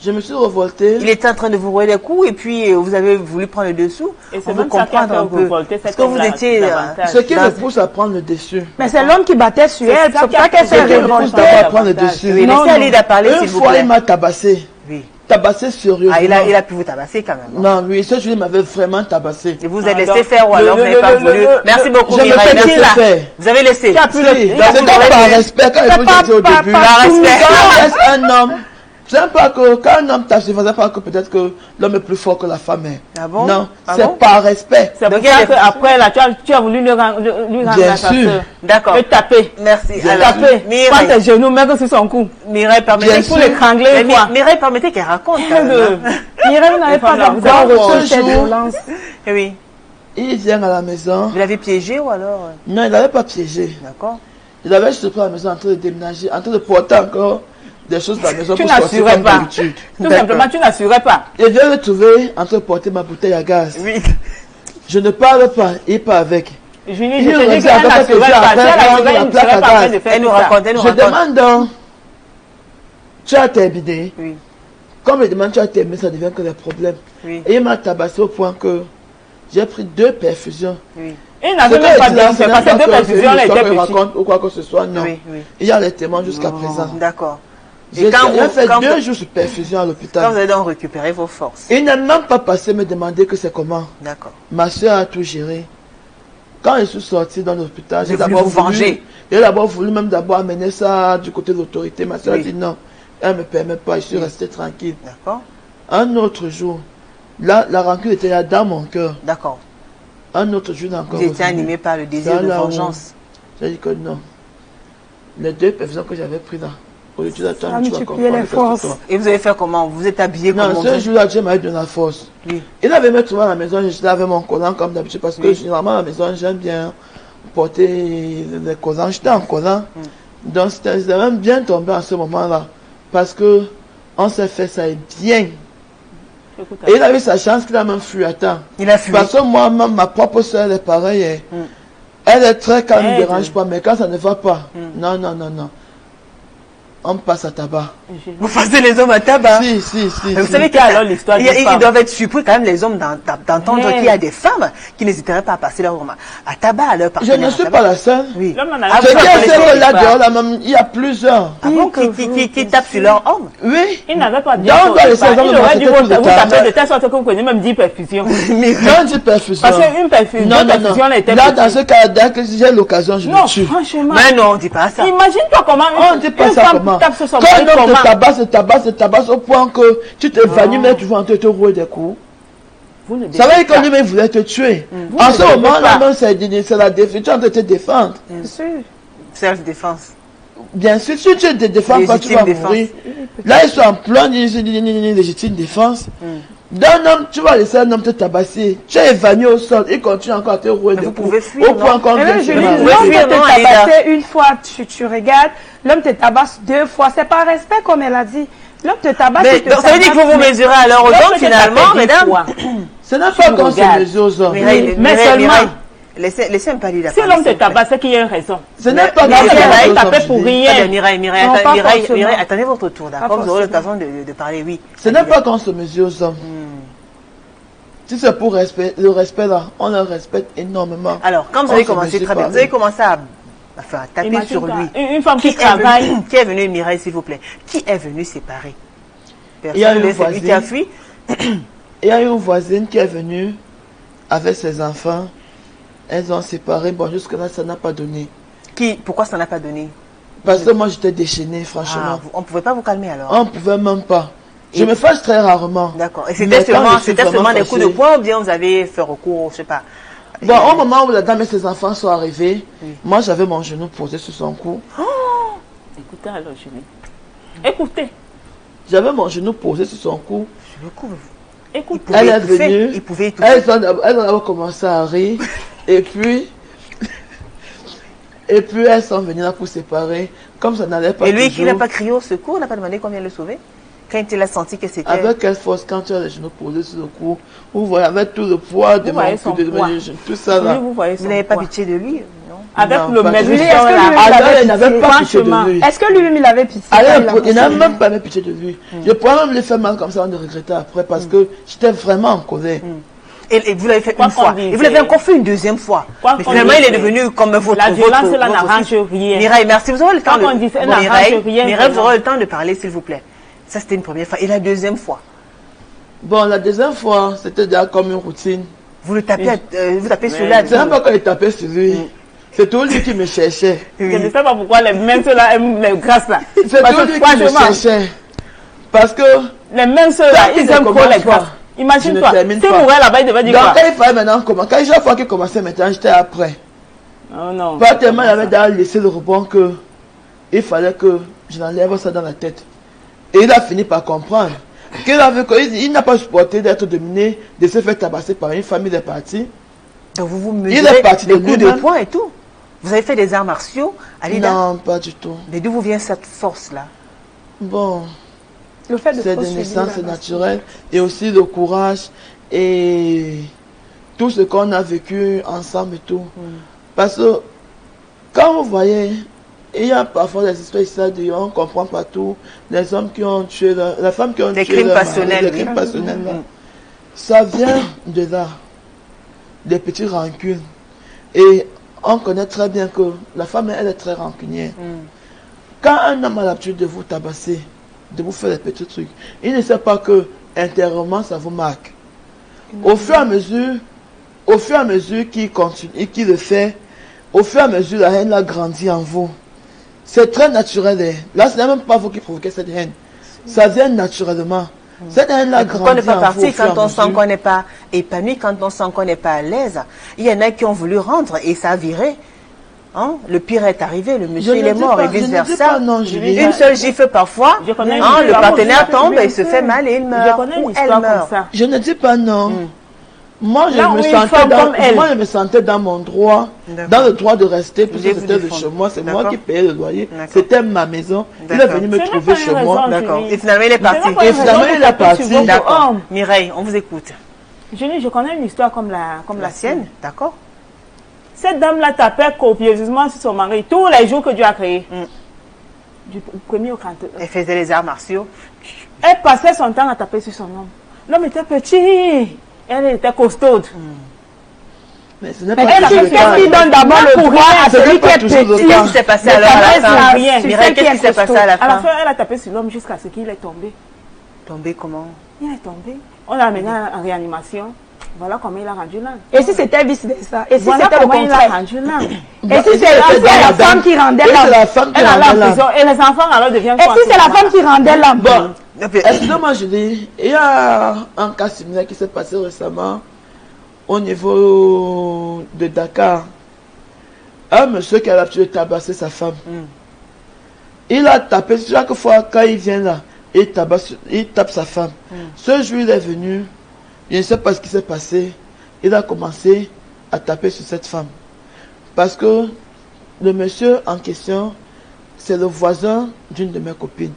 Je me suis révolté. Il était en train de vous rouler des coups et puis vous avez voulu prendre le dessous. Et c'est On veut même ça qui a comprendre fait un peu. révolter Parce cet que vous homme-là étiez davantage. Ce qui dans- me pousse à prendre le dessus. Mais c'est l'homme qui battait sur C'est elle. ça C'est qui a pour ça qu'elle fait s'est Ce qui me révolter. pousse révoltée. à prendre le dessus. Oui, Non, laissez Alida parler, Une s'il vous fois, plaît. il m'a tabassé. Oui. Tabassé sérieusement. Ah, il a pu vous tabasser quand même. Non, lui, ce jour, il m'avait vraiment tabassé. Et vous avez Ah, laissé donc, faire ou alors vous n'avez pas voulu. Merci beaucoup, Je me Mireille. fais Merci. laisser faire. Vous avez laissé. Tu as pu Si, le... c'est vous comme avez par dit- respect, quand il faut pas- dire au pas- début. pas- Par respect. Quand on laisse un homme, c'est pas que quand un homme tape, ça ne veut pas que peut-être que l'homme est plus fort que la femme est. Ah bon? Non, Ah c'est bon? par respect. C'est pour Donc, il y a ça des- qu'après, là, tu as voulu lui rendre Bien la sa sûr. sœur. D'accord. Et taper. Merci. Bien Alors, sûr. Taper. Prends Mireille, tes genoux, mets sur son cou. Mireille, permettez Bien Pour sûr. l'étrangler Mais une fois. Mireille, permettez qu'elle raconte quand même. hein. Mireille n'avait pas femmes, là, encore vous avez reçu cette ce jour- violence. Eh oui. Il vient à la maison. Vous l'avez piégé ou alors Non, il n'avait pas piégé. D'accord. Il avait juste pris à la maison en train de déménager, en train de porter encore des choses dans la maison Tu pour sortir n'assurais comme pas. d'habitude. Tout simplement, tu n'assurais pas. Il vient me trouver en train de porter ma bouteille à gaz. Oui. Je ne parle pas, il part avec. Julie, Il je te dis regarde qu'elle parce que n'assurait j'ai pas. Si affaire elle à assurait, la elle ne plaque serait à pas en train gaz. de faire Elle nous tout ça. raconte, elle nous Je raconte. demande donc, tu as terminé. Oui. Comme il demande tu as terminé, ça devient que des problèmes. Oui. Et il m'a tabassé au point que j'ai pris 2 perfusions. Oui. Il n'avait même pas dansé parce que deux perfusions étaient petites. raconte ou quoi que ce soit, non. Oui, oui. Il y a les témoins jusqu'à présent. D'accord. Et J'ai quand j'ai fait quand 2 jours sur perfusion à quand l'hôpital. vous avez donc récupéré vos forces. Il n'a même pas passé me demander que c'est comment. D'accord. Ma soeur a tout géré. Quand je suis sorti dans l'hôpital, Vous avez voulu vous venger. J'ai d'abord voulu même d'abord amener ça du côté de l'autorité. Ma soeur Oui. a dit non, elle ne me permet pas, je suis resté tranquille. D'accord. Un autre jour, là, la rancune était là dans mon cœur. D'accord. Un autre jour, il a encore Vous étiez revenu. animé par le désir Ça, de là où vengeance. J'ai dit que non. Les 2 perfusions que j'avais prises là, Oui, tu attends, Ça a tu vas multiplié comprendre. les qu'est-ce que forces. toi. Et vous avez fait comment? Vous êtes habillé Non, comment? ce jour-là, Dieu m'a donné de la force. Oui. Il avait mis souvent à la maison, je l'avais mon collant comme d'habitude, parce que Oui. généralement à la maison, j'aime bien porter les collants. J'étais en collant. Donc, c'était même bien tombé à ce moment-là. Parce que on s'est fait ça bien. Écoute, Et il a eu sa chance qu'il a même fui à temps. Il a fui. Parce que moi-même, ma propre soeur, elle est pareille. Elle est très calme, ne Aide. dérange pas, mais quand ça ne va pas, non, non, non, non. On passe à tabac. Vous passez les hommes à tabac. Si, si, si. Vous si. savez alors l'histoire des ils femmes. doivent être surpris quand même les hommes d'entendre Ouais. qu'il y a des femmes qui n'hésiteraient pas à passer leur homme à tabac à leur Je partenaire. ne à suis tabac. pas la seule. Oui. L'homme en a Ah, Je vous dis à connaissez ceux pas. là dehors, là, même, il y a plusieurs. Ah bon, qui tapent sur leur homme. Oui. Il n'avait pas dit Donc, ça au dans les départ. saisons Il de aurait dû massacre, vous tout le temps. taper de telle sorte que vous pouvez même dire perfusion. Non, dis perfusion. Parce qu'une perfusion, Non, non, perfusion, non. elle était Là, dans petite. ce cas, dès que j'ai l'occasion, je Non, le tue. franchement. Mais non, on dit pas ça. Imagine-toi comment On ne dit pas une ça femme comment. tape sur son Quand mari, un homme comment. te tabasse au point que tu t'évanouis, mais tu vas en te rouler des coups. Vous ne Ça veut dire devez que pas. lui-même voulait te tuer. Vous En ne ce devez moment-là, pas. même, c'est la défense. Tu es en train de te défendre. Bien sûr. Self-défense. Bien sûr, si tu te défends pas, tu vas Légitime mourir. Là, ils sont en plein légitime défense. D'un homme, tu vas laisser un homme te tabasser. Tu es évanoui au sol. Il continue encore à te rouler Mais des vous coups. pouvez fuir, Au point non? qu'on Et vient là, chez Julie, moi. pouvez l'homme fuir, peut non, te Aïda? tabasser une fois, tu regardes, l'homme te tabasse 2 fois, c'est pas respect comme elle a dit. L'homme te tabasse, Mais il te donc, ça veut dire que vous vous tabasse, mesurez alors aux L'homme hommes peut te finalement, taper 10 mesdames. fois. Ce n'est pas qu'on se regardes. mesure aux hommes. Mireille, Mais Mireille, seulement- Mireille, laissez me parler Si l'homme te tabasse, c'est qu'il y a une raison. Ce n'est pas Mais qu'on se Mireille, mesure aux taper hommes. pour je dis. rien. Attendez, Mireille, Non, pas Mireille, forcément. Mireille, attendez votre tour, d'accord? Vous aurez forcément. l'occasion de parler, oui. Ce n'est pas qu'on se mesure aux hommes. Si c'est pour respect, le respect là, on le respecte énormément. Alors, quand vous On avez se commencé mesure très bien, pas, vous avez oui. commencé à taper sur Imagine-toi, lui. une femme qui Qui travaille. qui est venu, Mireille, s'il vous plaît? Qui est venu séparer? Il y a une Personne, c'est lui qui a voisine. fui. Il y a une voisine qui est venue avec ses enfants. Elles ont séparé. Bon, jusque-là, ça n'a pas donné. Pourquoi ça n'a pas donné? Parce que moi, j'étais déchaîné, Ah, franchement. on ne pouvait pas vous calmer alors. On ne pouvait même pas. Je Et- me fâche très rarement. D'accord. Et Mais c'était quand seulement, je suis c'était vraiment seulement des coups de fâché- poing ou bien vous avez fait recours, je sais pas. Bon, au moment où la dame et ses enfants sont arrivés, moi, j'avais mon genou posé sur son cou. Écoutez alors, Julie. Écoutez. J'avais mon genou posé sur son cou. Je le couvre. Écoutez. Elle est étouffer, venue. il pouvait étouffer. Elles ont commencé à rire. Et puis elles sont venues là pour séparer. Comme ça n'allait pas Et lui, qui toujours. n'a pas crié au secours, n'a pas demandé qu'on vienne le sauver? Quand il a senti que c'était... Avec quelle force quand tu as les genoux posés sur le cou, vous voyez, avec tout le poids de voyez mon son cul, de poids. mes genoux, tout ça Julie, là. vous voyez Vous son n'avez pas poids. pitié de lui, non? Avec Non, le pas même du tout. Julie, est-ce que lui, Alors, il avait elle n'avait pitié? pas pitié de Franchement. lui. Est-ce que lui-même il avait pitié? Allez, quand il n'a conseillé? même pas même pitié de lui. Je pourrais même lui faire mal comme ça, on ne regrettait après, parce que j'étais vraiment en colère. Et vous l'avez fait Quoi une fois. qu'on dise, Et vous l'avez encore fait une deuxième fois. Quoi Mais qu'on finalement, dise, il est devenu comme votre... La violence, votre- là, votre n'arrange fils. rien. Mireille, merci. Vous aurez le temps Quoi qu'on dise, elle Bon, n'arrange Mireille, rien, Mireille, vous vraiment. aurez le temps de parler, s'il vous plaît. Ça, c'était une première fois. Et la deuxième fois, Bon, la deuxième fois, c'était déjà comme une routine. vous le tapez, vous tapez sur Mais- la... C'est même pas quand il tapait sur lui. C'est tout lui qui me cherchait. Je ne sais pas pourquoi les mêmes ceux-là aiment les grâces là. C'est Parce tout que lui qui me franchement, cherchait. Parce que les mêmes ceux là, Tant ils qu'il aiment ne trop commence les grâces. pas, Imagine-toi, je ne termine si pas. mourait là-bas, il devait dire donc, quoi? quand il fallait maintenant commencer, quand chaque fois qu'il commençait maintenant, j'étais après. Oh non. Pas tellement il avait déjà laissé le rebond que il fallait que je l'enlève ça dans la tête. Et il a fini par comprendre qu'il avait, il n'a pas supporté d'être dominé, de se faire tabasser par une famille de partis. Donc vous vous Il est mesurez parti de des coups de lui-même. poing et tout. Vous avez fait des arts martiaux, Alida? Non, pas du tout. Mais d'où vous vient cette force-là? Bon, Le fait de c'est de poursuivre naissance la naturelle et aussi le courage et tout ce qu'on a vécu ensemble et tout. Parce que quand vous voyez, il y a parfois des histoires ici, on ne comprend pas tout. Les hommes qui ont tué, la femme qui ont Des tué crimes leur mari, passionnels, des oui. crimes passionnels, là. Ça vient de là, des petits rancunes. Et on connaît très bien que la femme, elle est très rancunière. Quand un homme a l'habitude de vous tabasser, de vous faire des petits trucs, il ne sait pas que intérieurement ça vous marque. Au fur et à mesure qu'il continue et qu'il le fait, au fur et à mesure la haine a grandi en vous. C'est très naturel. Hein. Là, ce n'est même pas vous qui provoquez cette haine. Ça vient naturellement. Cette haine a Pourquoi ne grandi pas en vous. partir au fur et quand à on sent mesure. qu'on n'est pas épanoui, quand on sent qu'on n'est pas à l'aise? Il y en a qui ont voulu rendre et ça a viré. Hein? Le pire est arrivé, le monsieur il est mort et vice-versa. Une seule gifle parfois, le partenaire tombe et se fait mal et il meurt. Je connais une histoire comme ça. Je ne dis pas non. Moi, je me sentais dans mon droit, dans le droit de rester, puisque c'était de chez moi, c'est moi qui payais le loyer, c'était ma maison. Il est venu me trouver chez moi. D'accord. Et finalement, il est parti. D'accord. Mireille, on vous écoute. Je connais une histoire comme la sienne. D'accord. Cette dame-là tapait copieusement sur son mari tous les jours que Dieu a créé. Du premier au 30. Elle faisait les arts martiaux. Elle passait son temps à taper sur son homme. L'homme était petit. Elle était costaude. Mais ce n'est pas qu'est-ce qui donne d'abord le droit à celui qui est petit? Qu'est-ce qui s'est passé alors à la fin? Mireille, qu'est-ce qui s'est passé à la fin? À la fin, elle a tapé sur l'homme jusqu'à ce qu'il est tombé. Tombé comment? Il est tombé. On l'a amené en réanimation. Voilà comment il a rendu l'âme. Et si c'était vice-versa? Et si voilà c'était le comment il a contraire? rendu l'âme. Et si c'est la femme qui rendait l'âme? Elle allait en prison. Et les enfants alors deviennent quoi? Et si c'est la femme qui rendait l'âme? Bon, excusez-moi, je dis, il y a un cas similaire qui s'est passé récemment au niveau de Dakar. Un monsieur qui a l'habitude de tabasser sa femme. Il a tapé chaque fois quand il vient là, il tape sa femme. Ce jour, il est venu, je ne sais pas ce qui s'est passé. Il a commencé à taper sur cette femme. Parce que le monsieur en question, c'est le voisin d'une de mes copines.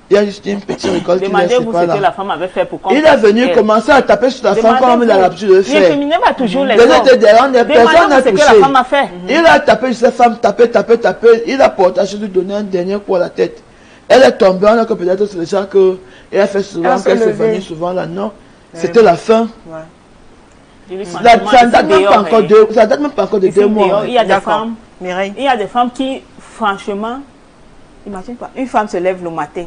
Il y a juste une petite école qui est Demandez-vous ce que la femme avait fait pour il est venu commencer à taper sur la femme comme il a l'habitude de le faire. L'inféminé va toujours les hommes. Personne n'a touché. Que la femme a fait. Il a tapé sur cette femme, tapé. Il a porté, je lui donné un dernier coup à la tête. Elle est tombée, on a que peut-être c'est déjà qu'elle a fait souvent, qu'elle s'est venue souvent là. Non, c'était la fin. Ça date même pas encore de 2 mois. Il y a des femmes qui, franchement, imagine pas, une femme se lève le matin.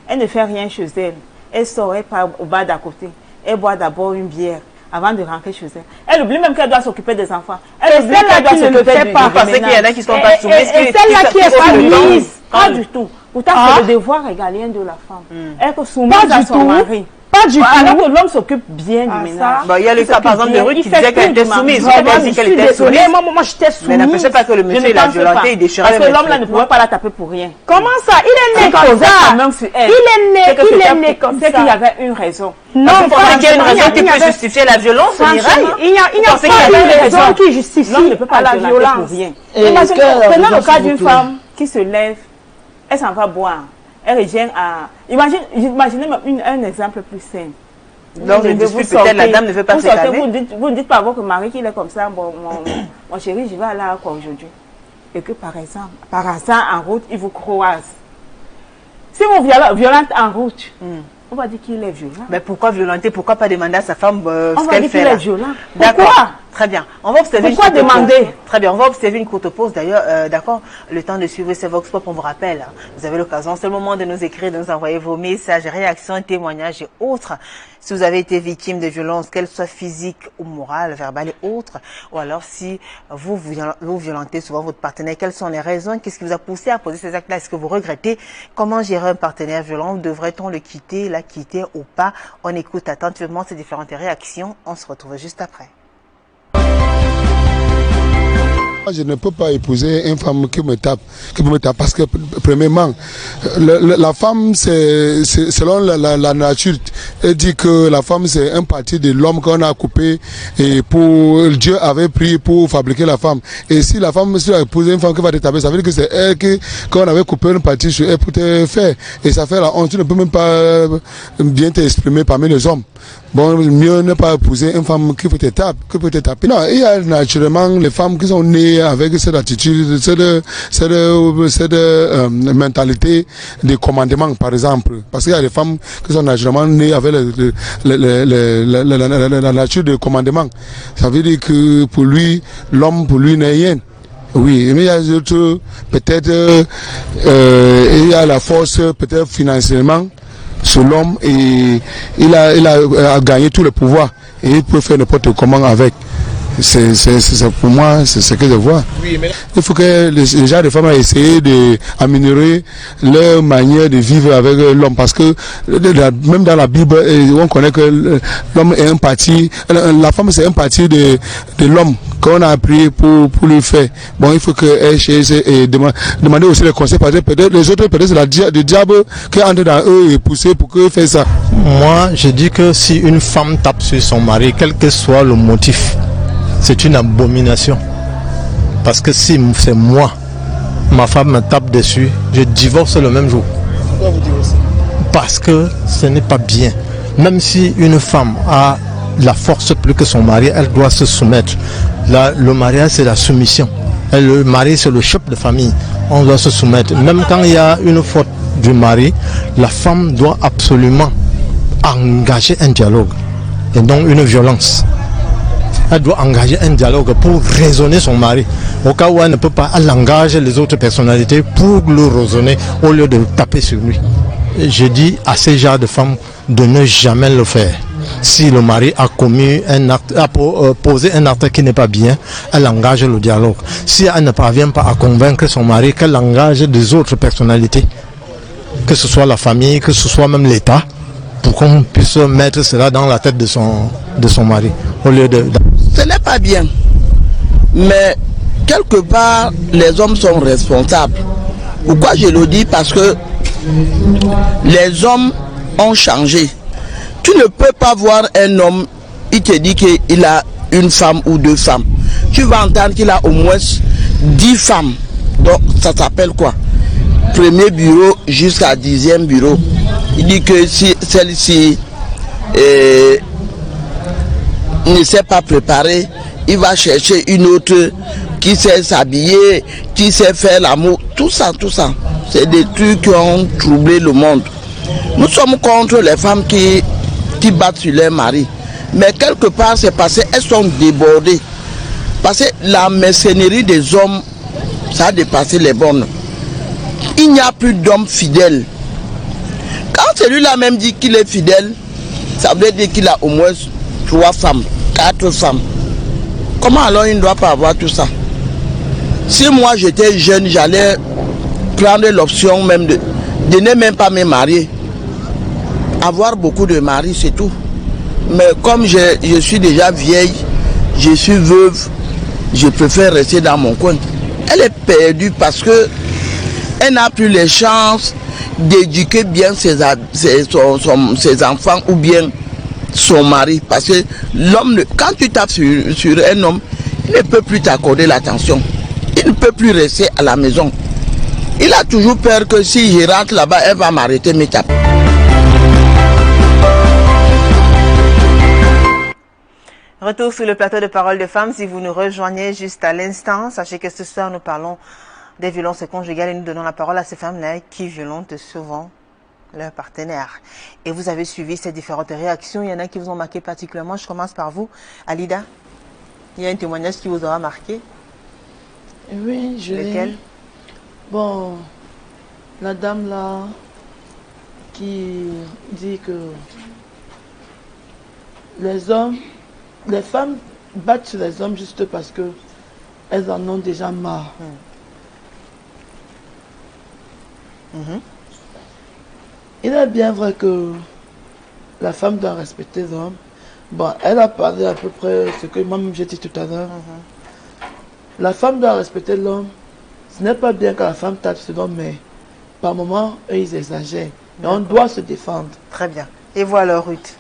Elle ne fait rien chez elle. Elle sort, elle part au bar d'à côté. Elle boit d'abord une bière avant de rentrer chez elle. Elle oublie même qu'elle doit s'occuper des enfants. Elle oublie qu'elle doit s'occuper pas. Parce qu'il y en a qui ne sont pas soumises. Et celle-là qui est pas mise. Pas du tout. Pourtant, c'est le devoir régalien de la femme. Elle est soumise à son mari. Pas du tout. Alors que l'homme s'occupe bien du ménage. Il y a le cas par exemple de Ruth qui disait qu'elle était soumise. Je suis désolée, moi j'étais soumise. Mais n'empêchez pas que le monsieur l'a violentée, il déchirait. Parce que l'homme là ne pouvait pas la taper pour rien. Comment ça? Il est né comme ça. Il est né comme ça. C'est qu'il y avait une raison. Non, vous pensez qu'il y a une raison qui peut justifier la violence, Mireille? Il n'y a pas une raison qui justifie la violence. Prenons le cas d'une femme qui se lève, elle s'en va boire. Elle revient à... Imaginez un exemple plus simple. Lors d'une dispute, peut-être la dame ne veut pas se calmer. Vous ne dites pas à votre mari qu'il est comme ça. Bon, mon chéri, je vais aller à quoi aujourd'hui? Et que par exemple, par hasard, en route, il vous croise. Si vous violente en route, on va dire qu'il est violent. Mais pourquoi violenter? Pourquoi pas demander à sa femme ce qu'elle fait? On va dire qu'il est violent. D'accord. Très bien. On va observer pourquoi demander? Très bien. On va observer une courte pause. D'ailleurs, d'accord. Le temps de suivre ces Vox Pop, on vous rappelle. Vous avez l'occasion, c'est le moment de nous écrire, de nous envoyer vos messages, réactions, témoignages et autres. Si vous avez été victime de violences, qu'elles soient physiques ou morales, verbales et autres, ou alors si vous violentez souvent votre partenaire, quelles sont les raisons? Qu'est-ce qui vous a poussé à poser ces actes-là? Est-ce que vous regrettez? Comment gérer un partenaire violent? Devrait-on le quitter, la quitter ou pas? On écoute attentivement ces différentes réactions. On se retrouve juste après. Je ne peux pas épouser une femme qui me tape, parce que premièrement, la femme, c'est selon la nature, elle dit que la femme c'est un parti de l'homme qu'on a coupé et Dieu avait pris pour fabriquer la femme. Et si la femme, si tu as épousé une femme qui va te taper, ça veut dire que c'est elle qu'on avait coupé une partie sur elle pour te faire. Et ça fait la honte, tu ne peux même pas bien t'exprimer parmi les hommes. Bon, mieux ne pas épouser une femme qui peut te taper. Non, il y a naturellement les femmes qui sont nées avec cette attitude, cette mentalité de commandement, par exemple. Parce qu'il y a des femmes qui sont naturellement nées avec la nature de commandement. Ça veut dire que pour lui, l'homme, pour lui, n'est rien. Oui, mais il y a d'autres, peut-être, il y a la force, peut-être financièrement, sur l'homme, et il a gagné tout le pouvoir et il peut faire n'importe comment avec. C'est pour moi, c'est ce que je vois. Oui, mais... Il faut que les gens de femmes essayent d'améliorer leur manière de vivre avec l'homme, parce que même dans la Bible, on connaît que l'homme est un parti, la femme c'est un parti de l'homme qu'on a prié pour lui faire. Bon, il faut qu'elle cherche et demander aussi les conseils, parce que peut-être les autres, peut-être c'est le diable qui entre dans eux et pousser pour qu'ils fassent ça. Moi, je dis que si une femme tape sur son mari, quel que soit le motif, c'est une abomination. Parce que si c'est moi, ma femme me tape dessus, je divorce le même jour. Pourquoi vous divorcez? Parce que ce n'est pas bien. Même si une femme a la force plus que son mari, elle doit se soumettre. Le mariage, c'est la soumission. Et le mari, c'est le chef de famille. On doit se soumettre. Même quand il y a une faute du mari, la femme doit absolument engager un dialogue et non une violence. Elle doit engager un dialogue pour raisonner son mari. Au cas où elle ne peut pas, elle engage les autres personnalités pour le raisonner au lieu de taper sur lui. Et je dis à ces genres de femmes de ne jamais le faire. Si le mari a commis un acte, a posé un acte qui n'est pas bien, elle engage le dialogue. Si elle ne parvient pas à convaincre son mari, qu'elle engage des autres personnalités, que ce soit la famille, que ce soit même l'État, pour qu'on puisse mettre cela dans la tête de son mari, au lieu de... Ce n'est pas bien, mais quelque part, les hommes sont responsables. Pourquoi je le dis? Parce que les hommes ont changé. Tu ne peux pas voir un homme, il te dit qu'il a une femme ou deux femmes. Tu vas entendre qu'il a au moins 10 femmes. Donc ça s'appelle quoi? Premier bureau jusqu'à 10e bureau. Il dit que si celle-ci ne s'est pas préparée, il va chercher une autre qui sait s'habiller, qui sait faire l'amour. Tout ça, c'est des trucs qui ont troublé le monde. Nous sommes contre les femmes qui battent sur leur mari. Mais quelque part, c'est parce qu'elles sont débordées. Parce que la mercennerie des hommes, ça a dépassé les bornes. Il n'y a plus d'hommes fidèles. Quand celui-là même dit qu'il est fidèle, ça veut dire qu'il a au moins 3 femmes, 4 femmes. Comment alors il ne doit pas avoir tout ça? Si moi j'étais jeune, j'allais prendre l'option même de ne même pas me marier. Avoir beaucoup de maris, c'est tout. Mais comme je suis déjà vieille, je suis veuve, je préfère rester dans mon coin. Elle est perdue parce que elle n'a plus les chances d'éduquer bien ses enfants ou bien son mari. Parce que l'homme, quand tu tapes sur un homme, il ne peut plus t'accorder l'attention. Il ne peut plus rester à la maison. Il a toujours peur que si je rentre là-bas, elle va m'arrêter, me taper. Retour sur le plateau de Parole de Femmes. Si vous nous rejoignez juste à l'instant, sachez que ce soir nous parlons des violences conjugales et nous donnons la parole à ces femmes-là qui violentent souvent leur partenaire. Et vous avez suivi ces différentes réactions. Il y en a qui vous ont marqué particulièrement. Je commence par vous, Alida. Il y a un témoignage qui vous aura marqué. Oui, je l'ai. Lequel? Bon, la dame là qui dit que les femmes battent sur les hommes juste parce que elles en ont déjà marre. Il est bien vrai que la femme doit respecter l'homme. Bon, elle a parlé à peu près ce que moi-même j'ai dit tout à l'heure. La femme doit respecter l'homme. Ce n'est pas bien que la femme tape sur l'homme, mais par moments, eux, ils exagèrent. Et on doit se défendre. Très bien. Et voilà, Ruth.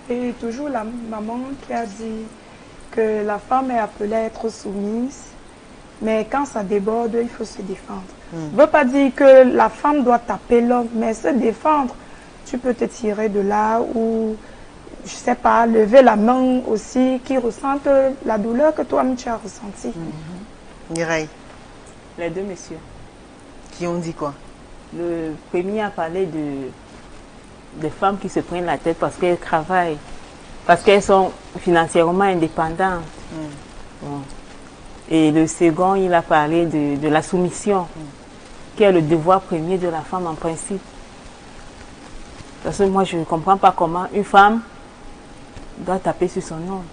Et toujours la maman qui a dit que la femme est appelée à être soumise, mais quand ça déborde, il faut se défendre. Ça ne veut pas dire que la femme doit taper l'homme, mais se défendre. Tu peux te tirer de là ou, je ne sais pas, lever la main aussi, qui ressentent la douleur que toi-même tu as ressentie. Mireille. Les deux messieurs. Qui ont dit quoi? Le premier a parlé de femmes qui se prennent la tête parce qu'elles travaillent, parce qu'elles sont financièrement indépendantes. Bon. Et le second, il a parlé de la soumission, qui est le devoir premier de la femme en principe. Parce que moi, je ne comprends pas comment une femme doit taper sur son homme.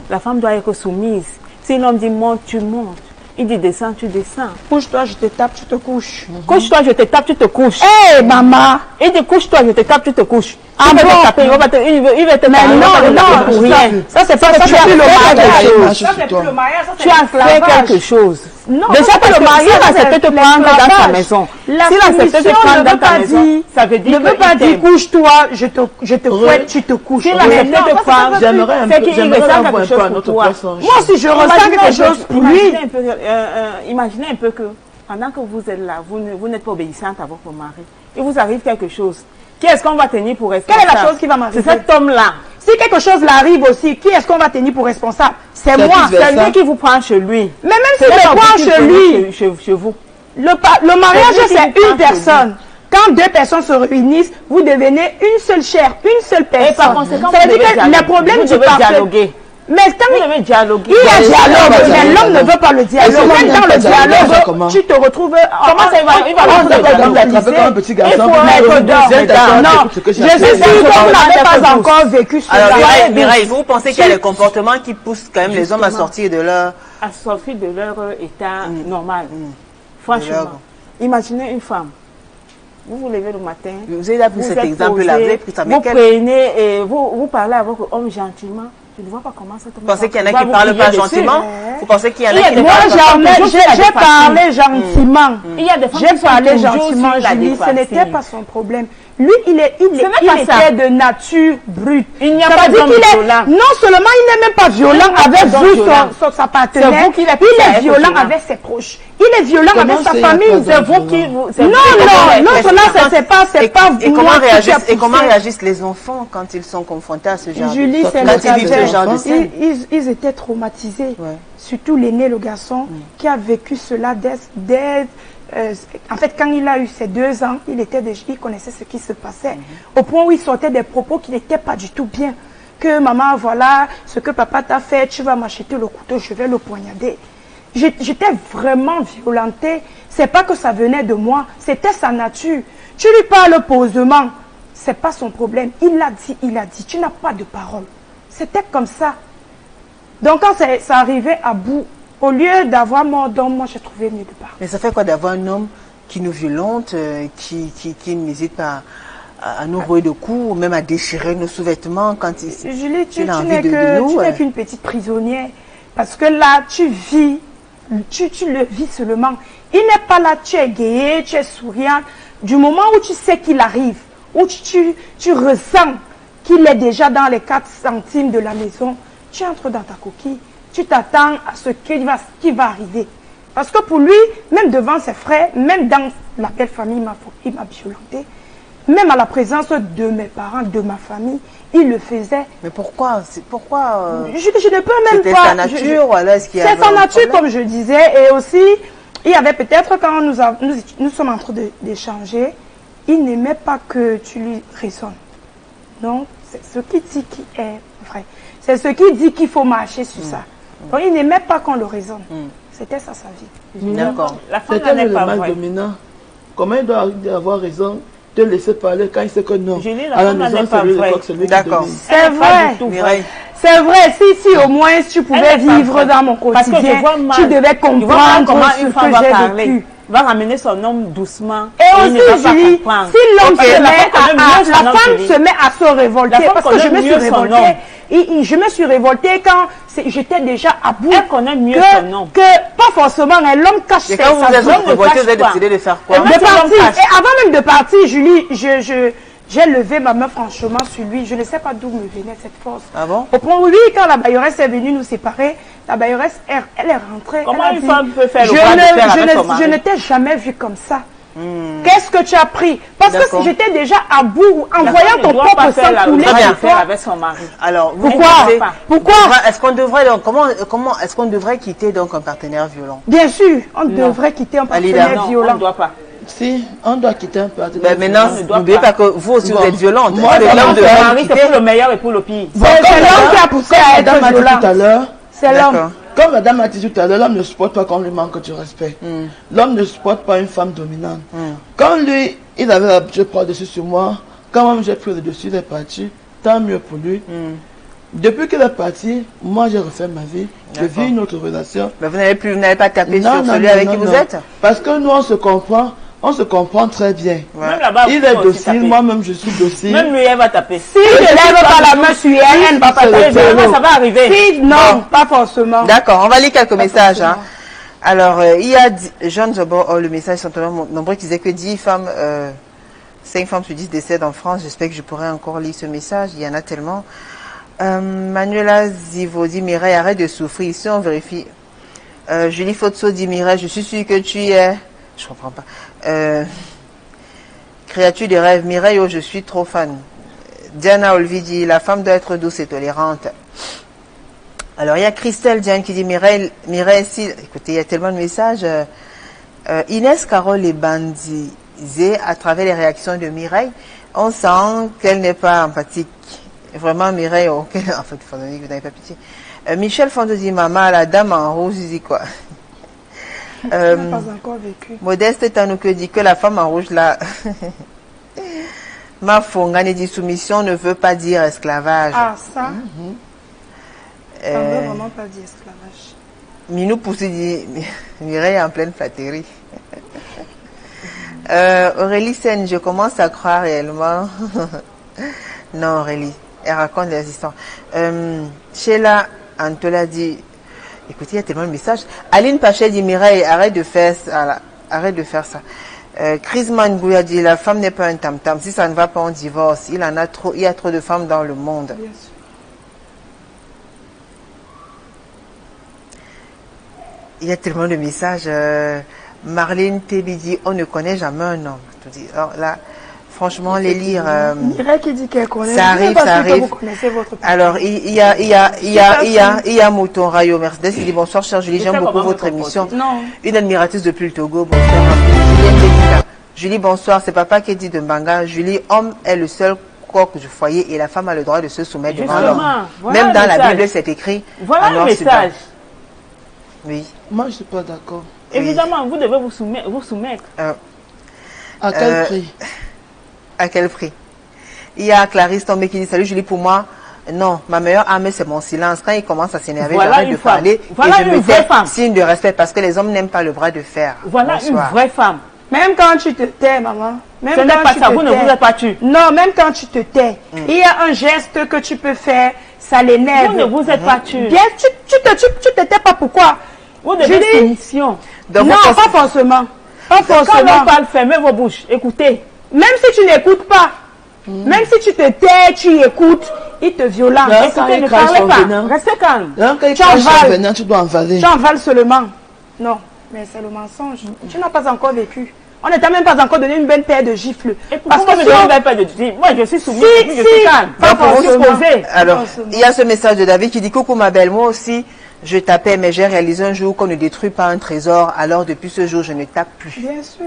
La femme doit être soumise. Si l'homme dit monte, tu montes. Il dit descends, tu descends. Couche-toi, je te tape, tu te couches. Couche-toi, je te tape, tu te couches. Hé, maman! Il dit couche-toi, je te tape, tu te couches. Ah Il va bon? te taper, il va te taper, il va te Mais taper, il va te taper pour rien. ça c'est pas, ça Tu as c'est plus le fait mariage. quelque chose. Ça c'est plus le mariage, ça c'est Tu as fait l'esclavage. quelque chose. Non, Déjà, ça, parce c'est que le mariage, s'il accepte de te prendre dans sa l'esclavage. maison, La s'il accepte de te soumission prendre ne dans veut ta pas maison, dire, ça veut dire ne veut qu'il pas dire t'aime. couche-toi, je te fouette, tu te couches. S'il Oui, accepte non, de te ça, prendre, J'aimerais un c'est peu, qu'il j'aimerais ressent avoir quelque un chose peu à pour notre toi. place. moi aussi je ressens quelque chose pour lui. Imaginez un peu que pendant que vous êtes là, vous n'êtes pas obéissante à votre mari, il vous arrive quelque chose. Qui est-ce qu'on va tenir pour responsable? Quelle est la chose qui va m'arriver? C'est cet homme-là. Si quelque chose l'arrive aussi, qui est-ce qu'on va tenir pour responsable? C'est C'est moi. vice-versa. C'est lui qui vous prend chez lui. Mais même C'est s'il pas me prend vous qui chez le lui, prenez chez vous. le mariage C'est lui qui c'est vous prend une chez personne. Quand deux personnes se réunissent, vous devenez une seule chair, une seule personne. Et par conséquent, ça vous veut dire devez que dialoguer. les problèmes Vous du devez parfait. dialoguer. Mais quand Vous devez dialoguer. il y a dialogue, mais l'homme ne veut pas le dialogue. Et Même dans le dialogue, comment? tu te retrouves. Comment ça, il va On doit l'attraper comme un petit garçon. Il faut pour être dire, dedans. deuxième personne, Non, écoute ce que je j'ai suis fait. sûre que vous n'avez pas encore vécu cela. Alors, Ouais, Mireille, vous pensez qu'il y a des comportements qui poussent quand même les hommes à sortir de leur... À sortir de leur état normal. De Franchement, leur- imaginez une femme. Vous vous levez le matin. Vous avez pris cet êtes exemple-là, posé, vous avez pris ça, mais vous quel... prenez et vous parlez à votre homme gentiment. Je ne vois pas comment cet homme Vous pensez qu'il y en a va qui vous parlent crier pas dessus. gentiment? Vous pensez qu'il y en Il y a a qui des moi, parlent pas? j'ai parlé gentiment. Il y a des femmes J'ai qui sont parlé toujours gentiment, sur la Julie. Ce défensive. n'était pas son problème. Lui, il n'est pas ça. était de nature brute. Il n'y a Ça pas veut dire d'homme qu'il est, violent. non seulement il n'est même pas violent pas avec d'homme vous, violent. sa partenaire, C'est vous qui l'êtes il est fait, violent violent. avec ses proches. Il est violent Comment avec sa c'est famille. un C'est peu vous qui vous. c'est Non, vous qui vous non, faites cela, ça. c'est pas Et comment moi qui ai réagissent, poussé. et comment réagissent les enfants quand ils sont confrontés à ce genre Julie, de... c'est Quand le ils vivent ce calvaire. genre de scène? Ils étaient traumatisés. Ouais. Surtout l'aîné, le garçon, qui a vécu cela en fait, quand il a eu ses 2 ans, il connaissait ce qui se passait. Au point où il sortait des propos qui n'étaient pas du tout bien. Que maman, voilà ce que papa t'a fait, tu vas m'acheter le couteau, je vais le poignarder. J'étais vraiment violentée. C'est pas que ça venait de moi, c'était sa nature. Tu lui parles posément, c'est pas son problème. Il a dit, tu n'as pas de parole. C'était comme ça. Donc quand ça arrivait à bout, au lieu d'avoir mort d'homme, moi j'ai trouvé mieux de parler. Mais ça fait quoi d'avoir un homme qui nous violente, qui n'hésite pas à nous rouer de coups, ou même à déchirer nos sous-vêtements quand il... Julie, tu il a envie n'es de nous, qu'une petite prisonnière. Parce que là, tu le vis seulement. Il n'est pas là, tu es gayé, tu es souriante. Du moment où tu sais qu'il arrive, où tu ressens qu'il est déjà dans les 4 centimes de la maison, tu entres dans ta coquille. Tu t'attends à ce qui va arriver. Parce que pour lui, même devant ses frères, même dans la belle famille, il m'a violenté. Même à la présence de mes parents, de ma famille, il le faisait. Mais pourquoi? Je ne peux même c'était pas. sa nature, voilà, est-ce qu'il y C'est avait sa un nature, problème? comme je disais. Et aussi, il y avait peut-être quand nous sommes en train d'échanger, il n'aimait pas que tu lui raisonnes. Donc, c'est ce qu'il dit qui est vrai. C'est ce qu'il dit qu'il faut marcher sur ça. Donc, il n'aimait pas qu'on le raisonne. C'était ça sa vie. D'accord. La femme C'était n'est le pas mal vraie. dominant. Comment il doit avoir raison de laisser parler quand il sait que non? Julie, la À la femme maison, n'est pas c'est lui vraie. le celui qui D'accord. domine. C'est Elle n'est pas vrai. du tout vraie. Mireille, C'est vrai, si au moins tu pouvais Elle n'est pas vivre vraie. dans mon Parce que quotidien, je vois mal. tu devais Je vois mal comprendre comment ce une femme que va j'ai parler. vécu. Va ramener son homme doucement. Et il ne va aussi, pas Julie, comprendre. si l'homme Ok, se la met femme connaît mieux son la homme, femme Julie. se met à se révolter, La femme parce que je connaît me suis mieux son révoltée. homme. Je me suis révoltée quand j'étais déjà à bout. Elle connaît mieux son homme. Que pas forcément, hein, l'homme cache et sa quand vous êtes zone de révolté, vous avez cache décidé de faire pas. quoi? De Même si l'homme partir. cache. Et avant même de partir, Julie, j'ai levé ma main franchement sur lui. Je ne sais pas d'où me venait cette force. Ah bon? Au point où, oui, quand la bailleresse est venue nous séparer, la bailleresse, elle est rentrée. Comment elle a une dit, femme peut faire le bras de fer avec son mari? je ne t'ai jamais vu comme ça. Qu'est-ce que tu as pris? Parce que D'accord. si j'étais déjà à bout, en La voyant femme ne ton doit propre pas faire sang la couler bras bien. de sur fer toi. avec son mari. Alors, vous Pourquoi? pensez- Pourquoi? Est-ce qu'on devrait donc, comment est-ce qu'on devrait quitter donc un partenaire violent? Bien sûr, on devrait quitter un Alida, partenaire Non, on violent. ne doit pas. Si, on doit quitter un partenaire. Ben maintenant, ne doit n'oubliez pas. pas que vous aussi vous Bon. êtes violente. Moi, Est-ce que dans l'homme mon devrait Le vous mari, c'est quitter? pour le meilleur et pour le pire. C'est l'homme qui a poussé à Madame être a dit tout à violent. l'heure, C'est l'homme. D'accord. comme madame a dit tout à l'heure, l'homme ne supporte pas qu'on lui manque du respect. L'homme ne supporte pas une femme dominante. Quand lui, il avait l'habitude de prendre dessus sur moi, quand même j'ai pris le dessus, il est parti, tant mieux pour lui. Depuis qu'elle est partie, moi j'ai refait ma vie. Je vis une autre relation. Mais vous n'avez pas tapé sur celui avec qui vous êtes? Parce que nous, on se comprend très bien. Ouais. Même là-bas, Il vous est pouvez aussi docile, taper. moi-même je suis docile. Même lui, elle va taper. Si je lève pas la main sur elle, elle ne va pas C'est le taper. prénom. Ça va arriver. Si, non, pas forcément. D'accord, on va lire quelques messages. forcément. Hein. Alors, il y a Jean Zobo, le message sont tellement nombreux qui disait que 10 femmes, 5 femmes sur 10 décèdent en France. J'espère que je pourrai encore lire ce message. Il y en a tellement. Manuela Zivo dit Mireille, arrête de souffrir. Ici, on vérifie. Julie Fotso dit Mireille, je suis sûre que tu es. Je comprends pas. Créature de rêve, Mireille, oh, je suis trop fan. Diana Olvi dit la femme doit être douce et tolérante. Alors, il y a Christelle Diane qui dit Mireille, si. Écoutez, il y a tellement de messages. Inès Carole est bandisée à travers les réactions de Mireille. On sent qu'elle n'est pas empathique. Vraiment, Mireille, en fait, vous n'avez pas pitié. Michel Fondo dit maman, la dame en rouge, dit quoi? Je n'ai pas encore vécu. Modeste Tanouke dit que la femme en rouge là. Ma Fongane dit soumission ne veut pas dire esclavage. Ah, ça, ça ne veut vraiment pas dire esclavage. Minou Poussi dit Mireille en pleine flatterie. Aurélie Sen, je commence à croire réellement. Non, Aurélie, elle raconte des histoires. Sheila Antola dit écoutez, il y a tellement de messages. Aline Pachet dit Mireille, arrête de faire ça. Arrête de faire ça. Chris Mangouya dit la femme n'est pas un tam-tam. Si ça ne va pas, on divorce. Il y a trop de femmes dans le monde. Bien sûr. Il y a tellement de messages. Marlène Tébi dit on ne connaît jamais un homme. Alors là, franchement, les lire. Mireille qui dit qu'elle connaît. Ça arrive, ça arrive. Vous connaissez votre partenaire. Alors, il y a Mouton Rayo Mercedes qui dit bonsoir, chère Julie, j'aime beaucoup votre émission. Non. Une admiratrice depuis le Togo, bonsoir. Julie, bonsoir, c'est papa qui dit de Mbanga. Julie, homme est le seul coq du foyer et la femme a le droit de se soumettre devant l'homme. Voilà Même le dans la message. Bible, c'est écrit. Voilà en le noir sur blanc. message. Oui. Moi, je ne suis pas d'accord. Évidemment, vous devez vous soumettre. À quel prix? À quel prix? Il y a Clarisse Tombé qui dit salut Julie, pour moi, non, ma meilleure arme c'est mon silence. Quand il commence à s'énerver, Voilà j'arrête une de femme. parler Voilà et je une me vraie tais, femme. signe de respect parce que les hommes n'aiment pas le bras de fer. Voilà Bonsoir. une vraie femme. Même quand tu te tais, maman. Même Ce n'est quand pas tu ça, te vous ne tais. vous êtes pas tu. Non, même quand tu te tais, il y a un geste que tu peux faire, ça l'énerve. Vous ne vous êtes pas tu. Bien, tu te tais pas, pourquoi? Vous devez Julie. soumission. Donc, Non, vous pas forcément. Pas Quand forcément. on parle, fermez vos bouches. Écoutez. Même si tu n'écoutes pas, même si tu te tais, tu écoutes, il te violente. Non, Écoutez, il ne crache parlez son pas. venin. Restez calme. Là, quand il Tu en crache son vales. venin, tu dois en valer. Tu en vales seulement. Non, mais c'est le mensonge. Tu n'as pas encore vécu. On ne t'a même pas encore donné une bonne paire de gifles. Et pourquoi Parce me que si on- donnez pas de dire moi je suis soumise, Si, je si. suis calme. Pas Donc, vous forcément. posez. Alors, forcément. il y a ce message de David qui dit coucou ma belle, moi aussi je tapais, mais j'ai réalisé un jour qu'on ne détruit pas un trésor, alors depuis ce jour je ne tape plus. Bien sûr.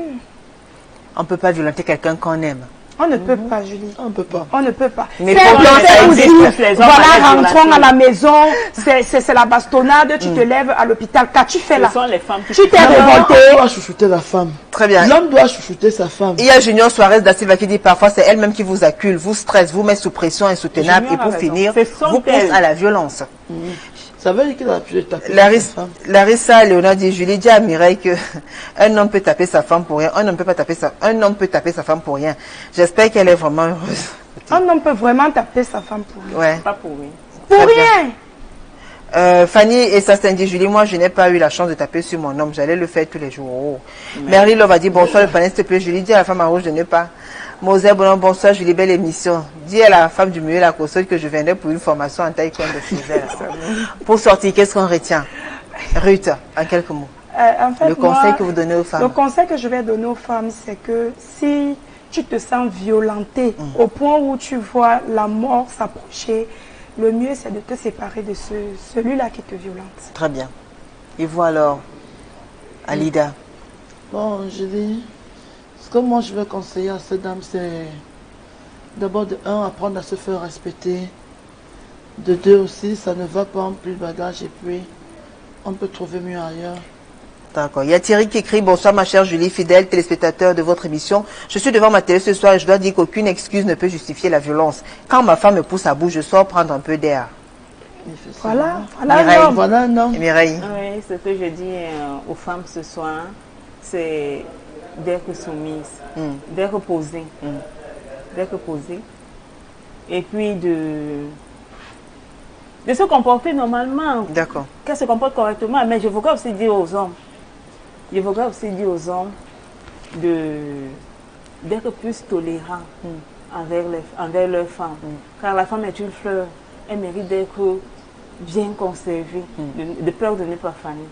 On ne peut pas violenter quelqu'un qu'on aime. On ne peut pas, Julie. On ne peut pas. On ne peut pas. Mais C'est un pourtant, peu ça aussi, existe, les hommes voilà, à la rentrons violation. à la maison, c'est la bastonnade, tu te lèves à l'hôpital. Qu'as-tu fait Ce là? sont les femmes qui Tu t'es Non, révolté. on doit chouchouter la femme. Très bien. L'homme doit chouchouter sa femme. Il y a Junior Suarez da Silva qui dit parfois c'est elle-même qui vous accule, vous stresse, vous met sous pression insoutenable Junior et pour a raison. finir, Ce sont vous pousse elles. à la violence. Ça veut dire qu'il a pu taper sa Larissa, femme. Larissa Léonard dit Julie dit à Mireille que un homme peut taper sa femme pour rien, un homme peut taper sa femme pour rien. J'espère qu'elle est vraiment heureuse. Un homme peut vraiment taper sa femme pour lui. Ouais. pas pour lui. Pour Très bien. rien. Fanny et Sastin dit Julie, moi je n'ai pas eu la chance de taper sur mon homme, j'allais le faire tous les jours. Oh. Merly Love a dit bonsoir le panel s'il te plaît. Julie dit à la femme en rouge de ne pas. Moselle Bonan, bonsoir Julie, belle émission. Dis à la femme du milieu la console que je viendrai pour une formation en taekwondo de 6 heures. Pour sortir, qu'est-ce qu'on retient? Ruth, en quelques mots. En fait, Le conseil moi, que vous donnez aux Le femmes. conseil que je vais donner aux femmes, c'est que si tu te sens violentée au point où tu vois la mort s'approcher, le mieux c'est de te séparer de celui-là qui te violente. Très bien. Et vous alors, Alida? Bon, je dis, ce que moi je vais conseiller à cette dame, c'est d'abord de un, apprendre à se faire respecter. De deux aussi, ça ne va pas en plus le bagage et puis on peut trouver mieux ailleurs. D'accord. Il y a Thierry qui écrit bonsoir ma chère Julie, fidèle téléspectateur de votre émission. Je suis devant ma télé ce soir et je dois dire qu'aucune excuse ne peut justifier la violence. Quand ma femme me pousse à bout, je sors prendre un peu d'air. Voilà, Mireille. un homme. Voilà un homme. Mireille. Oui, ce que je dis aux femmes ce soir, c'est d'être soumise, d'être posée, d'être posée, et puis de se comporter normalement, D'accord. qu'elle se comporte correctement. Mais je voudrais aussi dire aux hommes, d'être plus tolérants envers leurs femmes. Car la femme est une fleur, elle mérite d'être bien conservée, de peur de ne pas faner.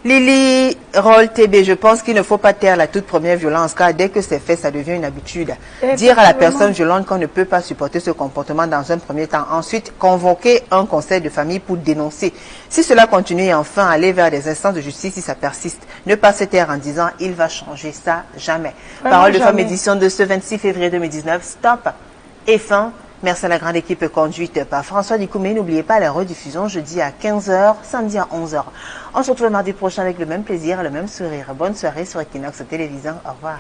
Lily Roll TB, je pense qu'il ne faut pas taire la toute première violence, car dès que c'est fait, ça devient une habitude. Dire à la personne violente qu'on ne peut pas supporter ce comportement dans un premier temps. Ensuite, convoquer un conseil de famille pour dénoncer. Si cela continue, et enfin aller vers des instances de justice si ça persiste. Ne pas se taire en disant « il va changer ça, jamais ». Parole de femme, édition de ce 26 février 2019. Stop et fin. Merci à la grande équipe conduite par François Dikoumé. N'oubliez pas la rediffusion jeudi à 15h, samedi à 11h. On se retrouve mardi prochain avec le même plaisir et le même sourire. Bonne soirée sur Equinox Télévision. Au revoir.